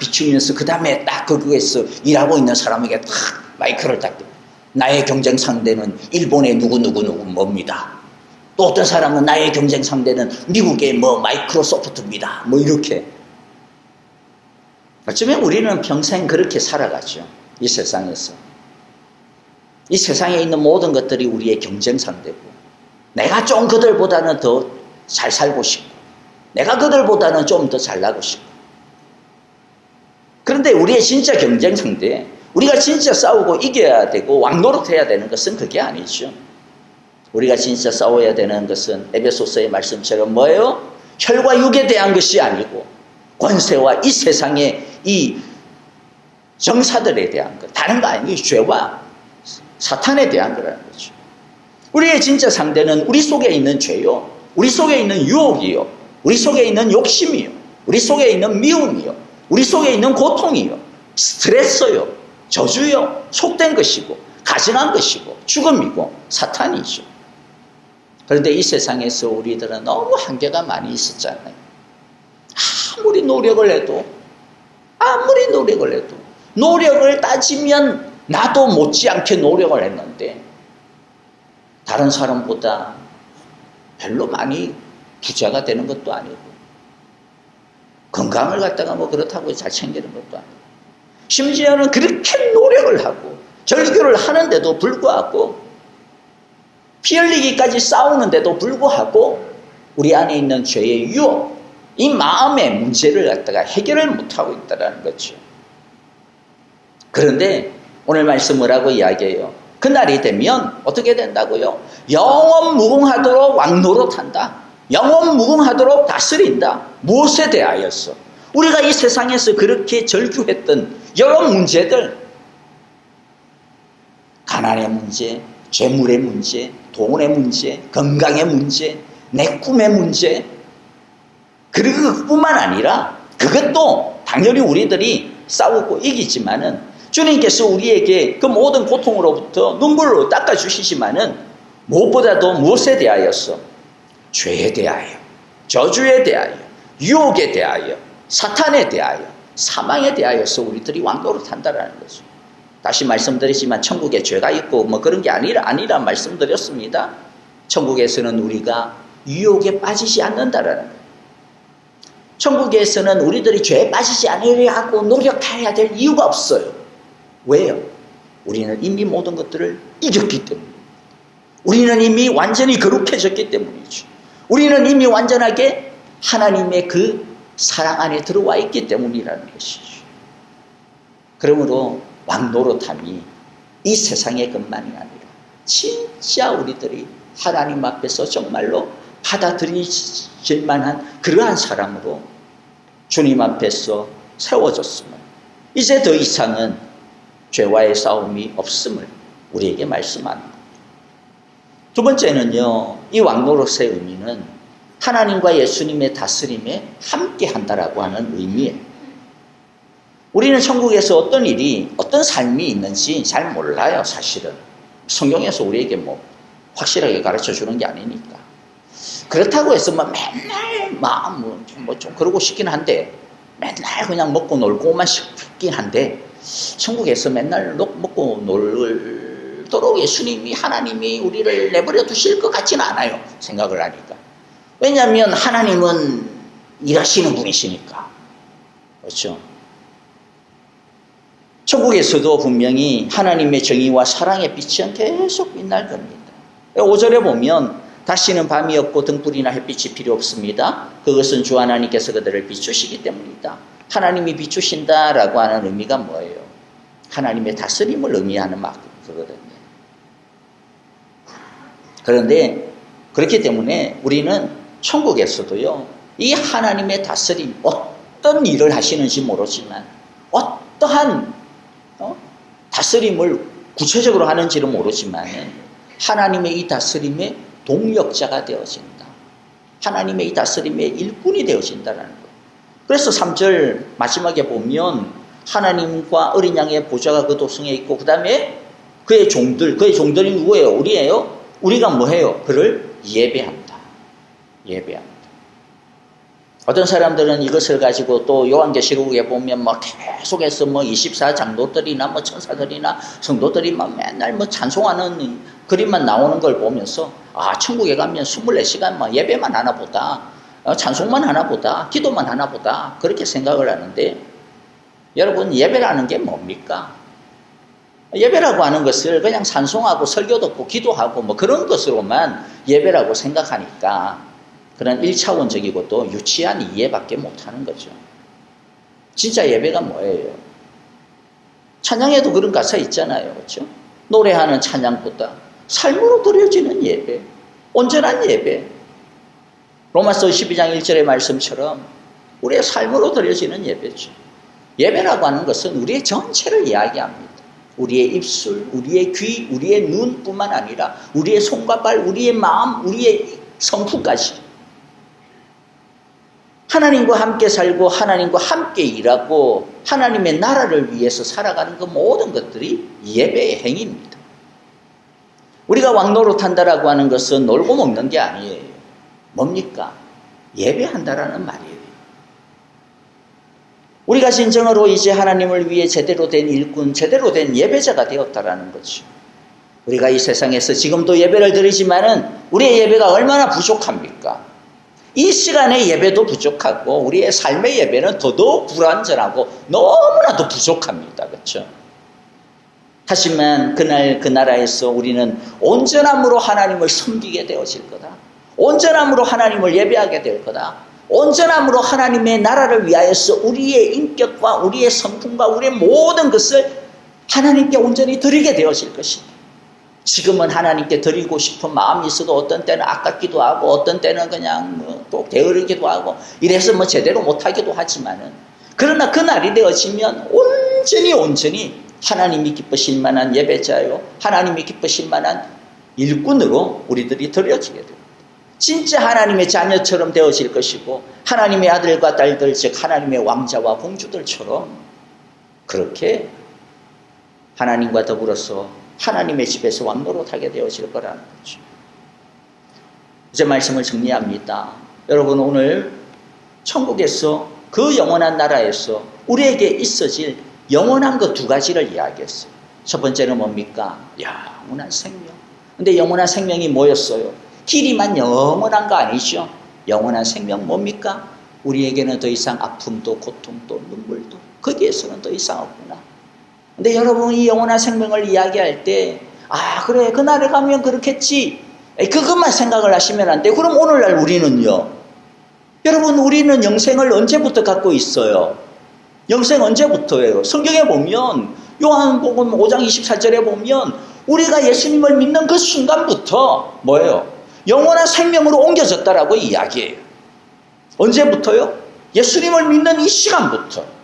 비추면서 그 다음에 거기에서 일하고 있는 사람에게 마이크를 나의 경쟁 상대는 일본의 누구누구 뭡니다. 또 어떤 사람은 나의 경쟁 상대는 미국의 마이크로소프트입니다. 이렇게. 어쩌면 우리는 평생 그렇게 살아가죠. 이 세상에서. 이 세상에 있는 모든 것들이 우리의 경쟁 상대고, 내가 좀 그들보다는 더 잘 살고 싶고, 내가 그들보다는 좀 더 잘나고 싶고. 그런데 우리의 진짜 경쟁 상대, 우리가 진짜 싸우고 이겨야 되고 왕노릇해야 되는 것은 그게 아니죠. 우리가 진짜 싸워야 되는 것은 에베소서의 말씀처럼 뭐예요? 혈과 육에 대한 것이 아니고 권세와 이 세상의 이 정사들에 대한 것, 다른 거 아니에요. 죄와 사탄에 대한 거라는 거죠. 우리의 진짜 상대는 우리 속에 있는 죄요, 우리 속에 있는 유혹이요, 우리 속에 있는 욕심이요, 우리 속에 있는 미움이요, 우리 속에 있는 고통이요, 스트레스요, 저주요, 속된 것이고 가증한 것이고 죽음이고 사탄이죠. 그런데 이 세상에서 우리들은 너무 한계가 많이 있었잖아요. 아무리 노력을 해도 노력을 따지면 나도 못지않게 노력을 했는데 다른 사람보다 별로 많이 부자가 되는 것도 아니고 건강을 갖다가 그렇다고 잘 챙기는 것도 아니고 심지어는 그렇게 노력을 하고 절규를 하는데도 불구하고 피 흘리기까지 싸우는데도 불구하고 우리 안에 있는 죄의 유혹, 이 마음의 문제를 갖다가 해결을 못하고 있다는 거죠. 그런데 오늘 말씀 뭐라고 이야기해요? 그날이 되면 어떻게 된다고요? 영원 무궁하도록 왕노릇한다. 영원 무궁하도록 다스린다. 무엇에 대하여서? 우리가 이 세상에서 그렇게 절규했던 여러 문제들, 가난의 문제, 재물의 문제, 돈의 문제, 건강의 문제, 내 꿈의 문제, 그리고 그뿐만 아니라 그것도 당연히 우리들이 싸우고 이기지만은 주님께서 우리에게 그 모든 고통으로부터 눈물로 닦아주시지만은 무엇보다도 무엇에 대하여서? 죄에 대하여, 저주에 대하여, 유혹에 대하여, 사탄에 대하여, 사망에 대하여서 우리들이 왕노릇한다라는 거죠. 다시 말씀드리지만 천국에 죄가 있고 뭐 그런 게 아니라 말씀드렸습니다. 천국에서는 우리가 유혹에 빠지지 않는다라는 거예요. 천국에서는 우리들이 죄에 빠지지 않으려 하고 노력해야 될 이유가 없어요. 왜요? 우리는 이미 모든 것들을 이겼기 때문에. 우리는 이미 완전히 거룩해졌기 때문이죠. 우리는 이미 완전하게 하나님의 그 사랑 안에 들어와 있기 때문이라는 것이죠. 그러므로 왕노릇함이 이 세상의 것만이 아니라 진짜 우리들이 하나님 앞에서 정말로 받아들이질 만한 그러한 사람으로 주님 앞에서 세워졌으면 이제 더 이상은 죄와의 싸움이 없음을 우리에게 말씀합니다. 두 번째는요, 이 왕노릇의 의미는 하나님과 예수님의 다스림에 함께 한다라고 하는 의미예요. 우리는 천국에서 어떤 일이, 어떤 삶이 있는지 잘 몰라요, 사실은. 성경에서 우리에게 뭐 확실하게 가르쳐 주는 게 아니니까. 그렇다고 해서 뭐 맨날 마음 좀 그러고 싶긴 한데, 맨날 그냥 먹고 놀고만 싶긴 한데, 천국에서 맨날 먹고 놀도록 예수님이, 하나님이 우리를 내버려 두실 것 같지는 않아요, 생각을 하니까. 왜냐하면 하나님은 일하시는 분이시니까. 그렇죠? 천국에서도 분명히 하나님의 정의와 사랑의 빛은 계속 빛날 겁니다. 5절에 보면 다시는 밤이 없고 등불이나 햇빛이 필요 없습니다. 그것은 주 하나님께서 그들을 비추시기 때문이다. 하나님이 비추신다라고 하는 의미가 뭐예요? 하나님의 다스림을 의미하는 거거든요. 그런데 그렇기 때문에 우리는 천국에서도요, 이 하나님의 다스림, 어떤 일을 하시는지 모르지만 어떠한 다스림을 구체적으로 하는지는 모르지만 하나님의 이 다스림의 동력자가 되어진다. 하나님의 이 다스림의 일꾼이 되어진다는 것. 그래서 3절 마지막에 보면 하나님과 어린 양의 보좌가 그 도성에 있고 그 다음에 그의 종들이 누구예요? 우리예요? 우리가 뭐해요? 그를 예배한다. 예배한다. 어떤 사람들은 이것을 가지고 또 요한계시록에 보면 뭐 계속해서 뭐 24장로들이나 뭐 천사들이나 성도들이 막 맨날 뭐 찬송하는 그림만 나오는 걸 보면서 천국에 가면 24시간 뭐 예배만 하나 보다, 찬송만 하나 보다, 기도만 하나 보다 그렇게 생각을 하는데, 여러분, 예배라는 게 뭡니까? 예배라고 하는 것을 그냥 찬송하고 설교 듣고 기도하고 뭐 그런 것으로만 예배라고 생각하니까 그런 1차원적이고 또 유치한 이해밖에 못하는 거죠. 진짜 예배가 뭐예요? 찬양에도 그런 가사 있잖아요. 그렇죠? 노래하는 찬양보다 삶으로 드려지는 예배, 온전한 예배. 로마서 12장 1절의 말씀처럼 우리의 삶으로 드려지는 예배죠. 예배라고 하는 것은 우리의 전체를 이야기합니다. 우리의 입술, 우리의 귀, 우리의 눈뿐만 아니라 우리의 손과 발, 우리의 마음, 우리의 성품까지 하나님과 함께 살고 하나님과 함께 일하고 하나님의 나라를 위해서 살아가는 그 모든 것들이 예배의 행위입니다. 우리가 왕노릇한다라고 하는 것은 놀고 먹는 게 아니에요. 뭡니까? 예배한다라는 말이에요. 우리가 진정으로 이제 하나님을 위해 제대로 된 일꾼, 제대로 된 예배자가 되었다라는 거죠. 우리가 이 세상에서 지금도 예배를 드리지만은 우리의 예배가 얼마나 부족합니까? 이 시간의 예배도 부족하고 우리의 삶의 예배는 더더욱 불완전하고 너무나도 부족합니다. 그렇죠? 하지만 그날 그 나라에서 우리는 온전함으로 하나님을 섬기게 되어질 거다. 온전함으로 하나님을 예배하게 될 거다. 온전함으로 하나님의 나라를 위하여서 우리의 인격과 우리의 성품과 우리의 모든 것을 하나님께 온전히 드리게 되어질 것이다. 지금은 하나님께 드리고 싶은 마음이 있어도 어떤 때는 아깝기도 하고 어떤 때는 그냥 또 게으르기도 하고 이래서 제대로 못하기도 하지만은, 그러나 그날이 되어지면 온전히 하나님이 기쁘실 만한 예배자요, 하나님이 기쁘실 만한 일꾼으로 우리들이 드려지게 됩니다. 진짜 하나님의 자녀처럼 되어질 것이고, 하나님의 아들과 딸들, 즉 하나님의 왕자와 공주들처럼 그렇게 하나님과 더불어서 하나님의 집에서 왕노릇하게 되어질 거라는 거죠. 이제 말씀을 정리합니다. 여러분, 오늘 천국에서, 그 영원한 나라에서 우리에게 있어질 영원한 것 두 가지를 이야기했어요. 첫 번째는 뭡니까? 영원한 생명. 근데 영원한 생명이 뭐였어요? 길이만 영원한 거 아니죠? 영원한 생명 뭡니까? 우리에게는 더 이상 아픔도 고통도 눈물도 거기에서는 더 이상 없구나. 근데 여러분, 이 영원한 생명을 이야기할 때, 그래, 그날에 가면 그렇겠지, 그것만 생각을 하시면 안 돼요. 그럼 오늘날 우리는요, 여러분, 우리는 영생을 언제부터 갖고 있어요? 영생 언제부터예요? 성경에 보면, 요한복음 5장 24절에 보면 우리가 예수님을 믿는 그 순간부터 뭐예요? 영원한 생명으로 옮겨졌다라고 이야기해요. 언제부터요? 예수님을 믿는 이 시간부터.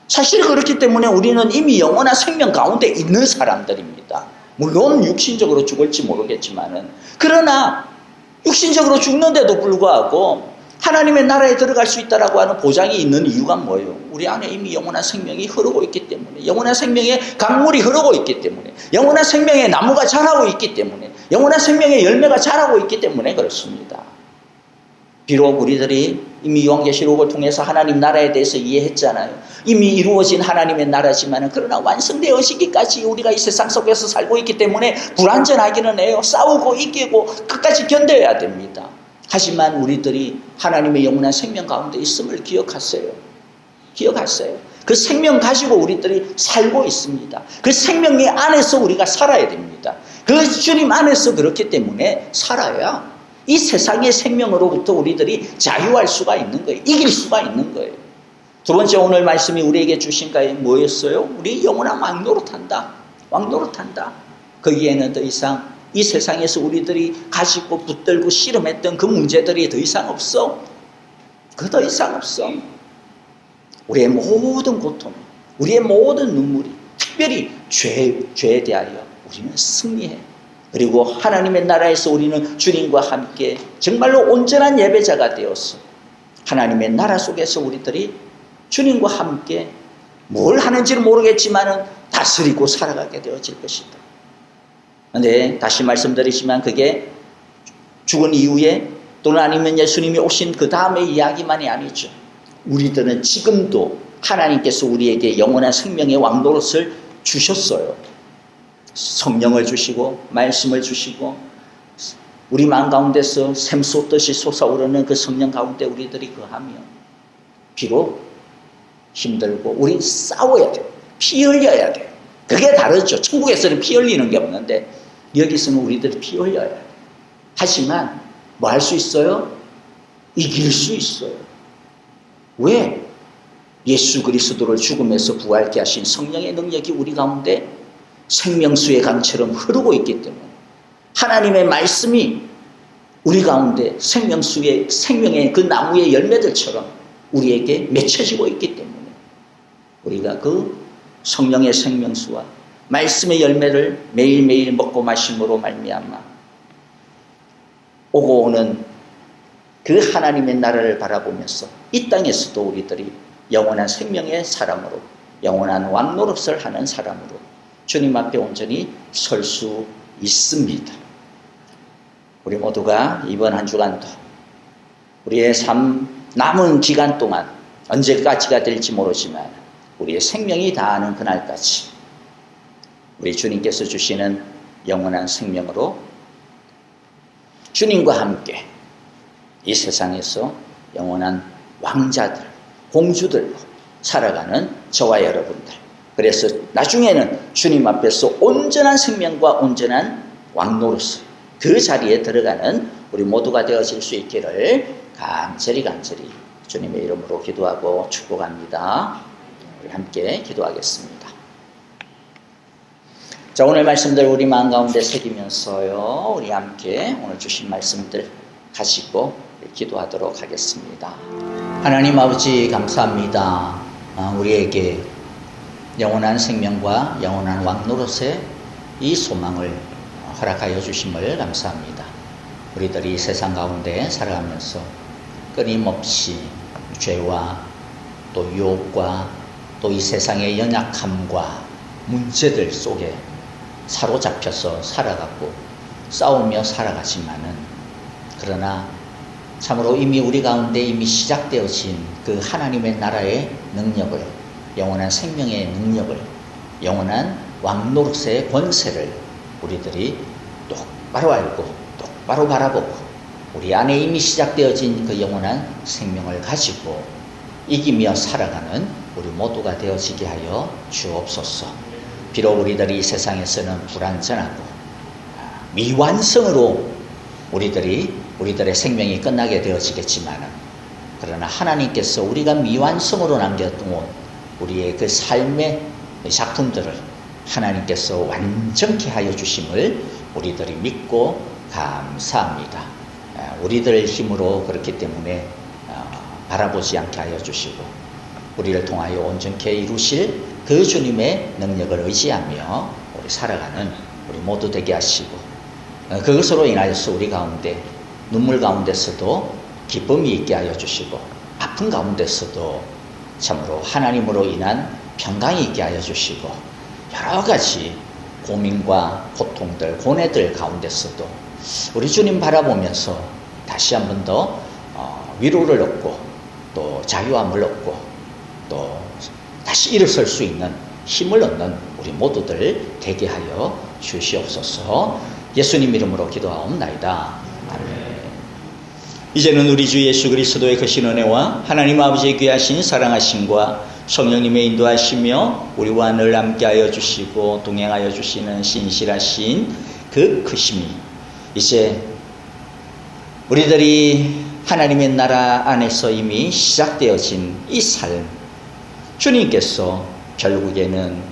사실 그렇기 때문에 우리는 이미 영원한 생명 가운데 있는 사람들입니다. 물론 육신적으로 죽을지 모르겠지만은, 그러나 육신적으로 죽는데도 불구하고 하나님의 나라에 들어갈 수 있다라고 하는 보장이 있는 이유가 뭐예요? 우리 안에 이미 영원한 생명이 흐르고 있기 때문에, 영원한 생명의 강물이 흐르고 있기 때문에, 영원한 생명의 나무가 자라고 있기 때문에, 영원한 생명의 열매가 자라고 있기 때문에 그렇습니다. 비록 우리들이 이미 요한계시록을 통해서 하나님 나라에 대해서 이해했잖아요. 이미 이루어진 하나님의 나라지만, 그러나 완성되어지기까지 우리가 이 세상 속에서 살고 있기 때문에 불완전하기는 해요. 싸우고 이기고 끝까지 견뎌야 됩니다. 하지만 우리들이 하나님의 영원한 생명 가운데 있음을 기억하세요. 기억하세요. 그 생명 가지고 우리들이 살고 있습니다. 그 생명의 안에서 우리가 살아야 됩니다. 그 주님 안에서 그렇기 때문에 살아야 이 세상의 생명으로부터 우리들이 자유할 수가 있는 거예요. 이길 수가 있는 거예요. 두 번째, 오늘 말씀이 우리에게 주신 게 뭐였어요? 우리 영원한 왕노릇한다. 왕노릇한다. 거기에는 더 이상 이 세상에서 우리들이 가지고 붙들고 씨름했던 그 문제들이 더 이상 없어. 그 더 이상 없어. 우리의 모든 고통, 우리의 모든 눈물이, 특별히 죄에 대하여 우리는 승리해. 그리고 하나님의 나라에서 우리는 주님과 함께 정말로 온전한 예배자가 되어서 하나님의 나라 속에서 우리들이 주님과 함께 뭘 하는지는 모르겠지만 다스리고 살아가게 되어질 것이다. 그런데 다시 말씀드리지만 그게 죽은 이후에 또는 아니면 예수님이 오신 그 다음의 이야기만이 아니죠. 우리들은 지금도 하나님께서 우리에게 영원한 생명의 왕노릇을 주셨어요. 성령을 주시고 말씀을 주시고 우리 마음 가운데서 샘솟듯이 솟아오르는 그 성령 가운데 우리들이 거하며, 비록 힘들고 우리 싸워야 돼요. 피 흘려야 돼요. 그게 다르죠. 천국에서는 피 흘리는 게 없는데 여기서는 우리들이 피 흘려야 돼요. 하지만 뭐 할 수 있어요? 이길 수 있어요. 왜? 예수 그리스도를 죽음에서 부활케 하신 성령의 능력이 우리 가운데 생명수의 강처럼 흐르고 있기 때문에, 하나님의 말씀이 우리 가운데 생명의 그 나무의 열매들처럼 우리에게 맺혀지고 있기 때문에 우리가 그 성령의 생명수와 말씀의 열매를 매일매일 먹고 마심으로 말미암아 오고 오는 그 하나님의 나라를 바라보면서 이 땅에서도 우리들이 영원한 생명의 사람으로, 영원한 왕노릇을 하는 사람으로 주님 앞에 온전히 설 수 있습니다. 우리 모두가 이번 한 주간도 우리의 삶 남은 기간 동안 언제까지가 될지 모르지만 우리의 생명이 다하는 그날까지 우리 주님께서 주시는 영원한 생명으로 주님과 함께 이 세상에서 영원한 왕자들, 공주들로 살아가는 저와 여러분들, 그래서 나중에는 주님 앞에서 온전한 생명과 온전한 왕노릇을 그 자리에 들어가는 우리 모두가 되어질 수 있기를 간절히 주님의 이름으로 기도하고 축복합니다. 우리 함께 기도하겠습니다. 자, 오늘 말씀들 우리 마음 가운데 새기면서요, 우리 함께 오늘 주신 말씀들 가지고 기도하도록 하겠습니다. 하나님 아버지 감사합니다. 우리에게 영원한 생명과 영원한 왕노릇의 이 소망을 허락하여 주심을 감사합니다. 우리들이 세상 가운데 살아가면서 끊임없이 죄와 또 유혹과 또 이 세상의 연약함과 문제들 속에 사로잡혀서 살아가고 싸우며 살아가지만은, 그러나 참으로 이미 우리 가운데 이미 시작되어진 그 하나님의 나라의 능력을, 영원한 생명의 능력을, 영원한 왕노릇의 권세를 우리들이 똑바로 알고 똑바로 바라보고 우리 안에 이미 시작되어진 그 영원한 생명을 가지고 이기며 살아가는 우리 모두가 되어지게 하여 주옵소서. 비록 우리들이 이 세상에서는 불완전하고 미완성으로 우리들의 생명이 끝나게 되어지겠지만, 그러나 하나님께서 우리가 미완성으로 남겨둔 우리의 그 삶의 작품들을 하나님께서 완전케 하여 주심을 우리들이 믿고 감사합니다. 우리들 힘으로 그렇기 때문에 바라보지 않게 하여 주시고, 우리를 통하여 온전케 이루실 그 주님의 능력을 의지하며 우리 살아가는 우리 모두 되게 하시고, 그것으로 인하여서 우리 가운데 눈물 가운데서도 기쁨이 있게 하여 주시고, 아픈 가운데서도 참으로 하나님으로 인한 평강이 있게 하여 주시고, 여러 가지 고민과 고통들, 고뇌들 가운데서도 우리 주님 바라보면서 다시 한 번 더 위로를 얻고 또 자유함을 얻고 또 다시 일어설 수 있는 힘을 얻는 우리 모두들 되게 하여 주시옵소서. 예수님 이름으로 기도하옵나이다. 아멘. 이제는 우리 주 예수 그리스도의 크신 은혜와 하나님 아버지의 귀하신 사랑하심과 성령님의 인도하시며 우리와 늘 함께하여 주시고 동행하여 주시는 신실하신 그 크심이 이제 우리들이 하나님의 나라 안에서 이미 시작되어진 이 삶, 주님께서 결국에는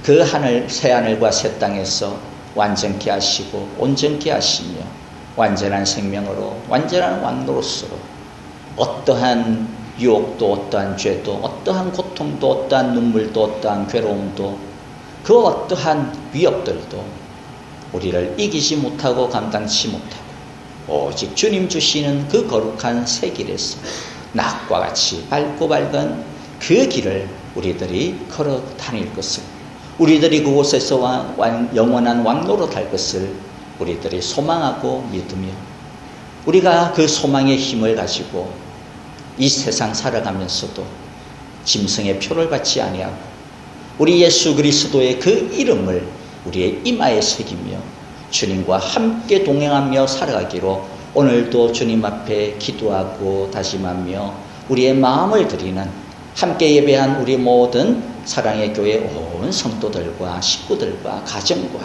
그 하늘, 새하늘과 새 땅에서 완전케 하시고 온전케 하시며 완전한 생명으로, 완전한 왕노릇으로 어떠한 유혹도, 어떠한 죄도, 어떠한 고통도, 어떠한 눈물도, 어떠한 괴로움도, 그 어떠한 위협들도 우리를 이기지 못하고 감당치 못하고 오직 주님 주시는 그 거룩한 새 길에서 낙과 같이 밝고 밝은 그 길을 우리들이 걸어 다닐 것을, 우리들이 그곳에서 영원한 왕노릇 할 것을 우리들이 소망하고 믿으며, 우리가 그 소망의 힘을 가지고 이 세상 살아가면서도 짐승의 표를 받지 아니하고 우리 예수 그리스도의 그 이름을 우리의 이마에 새기며 주님과 함께 동행하며 살아가기로 오늘도 주님 앞에 기도하고 다짐하며 우리의 마음을 드리는, 함께 예배한 우리 모든 사랑의 교회 온 성도들과 식구들과 가정과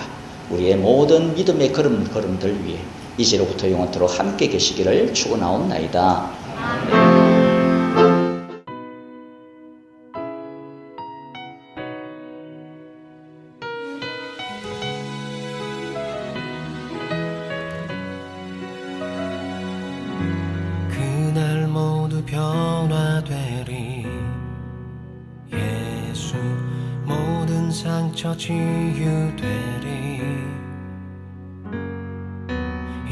우리의 모든 믿음의 걸음들 위해 이제로부터 영원토록 함께 계시기를 축원하옵나이다. 아멘.
그날 모두 변화되리. 예수 모든 상처 치유되리.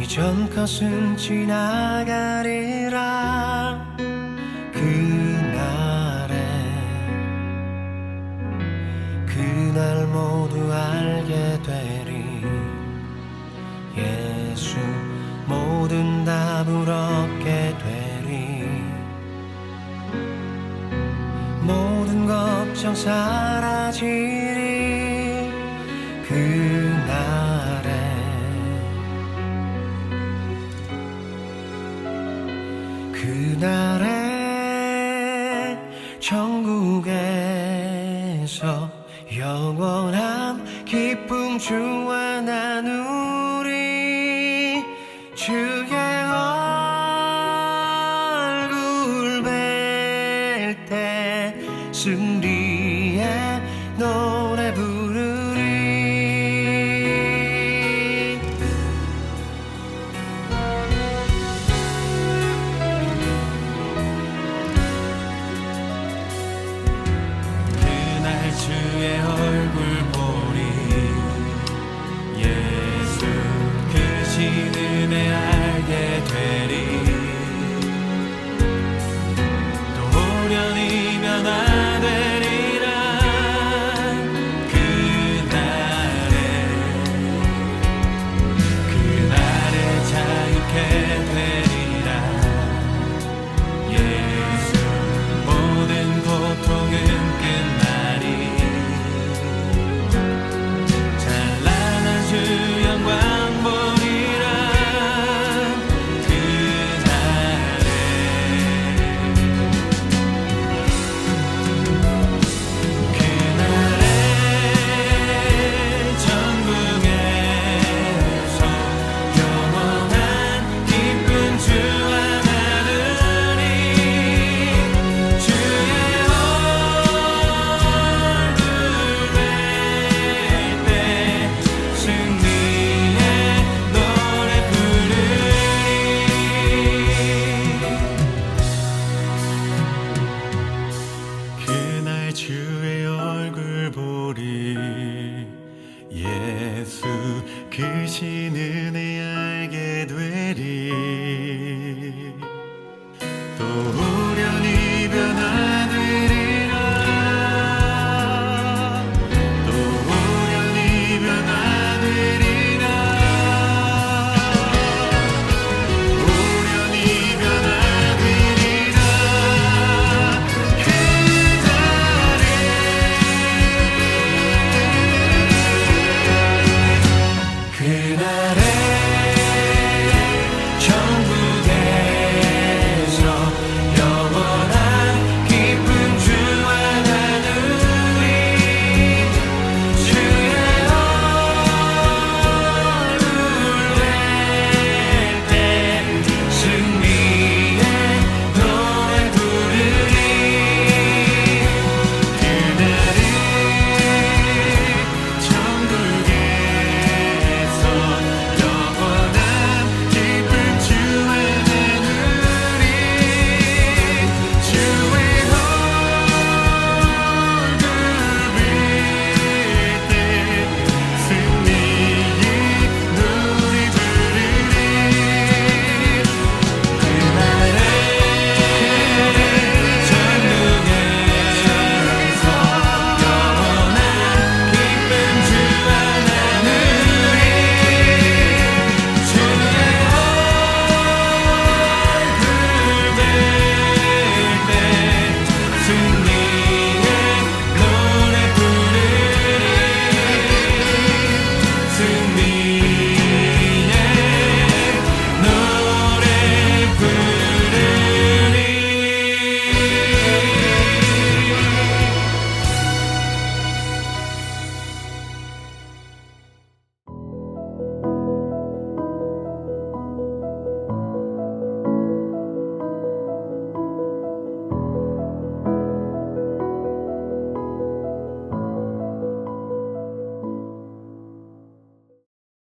이전 것은 지나가리라. 그날 모두 알게 되리. 예수 모든 답을 얻게 되리. 모든 걱정 사라지리. 그날에 천국에서 영원한 기쁨 주와 나누리. 주의 얼굴 뵐 때 승리의 노래 부르리.
예수 그 신 은혜 알게 되리 또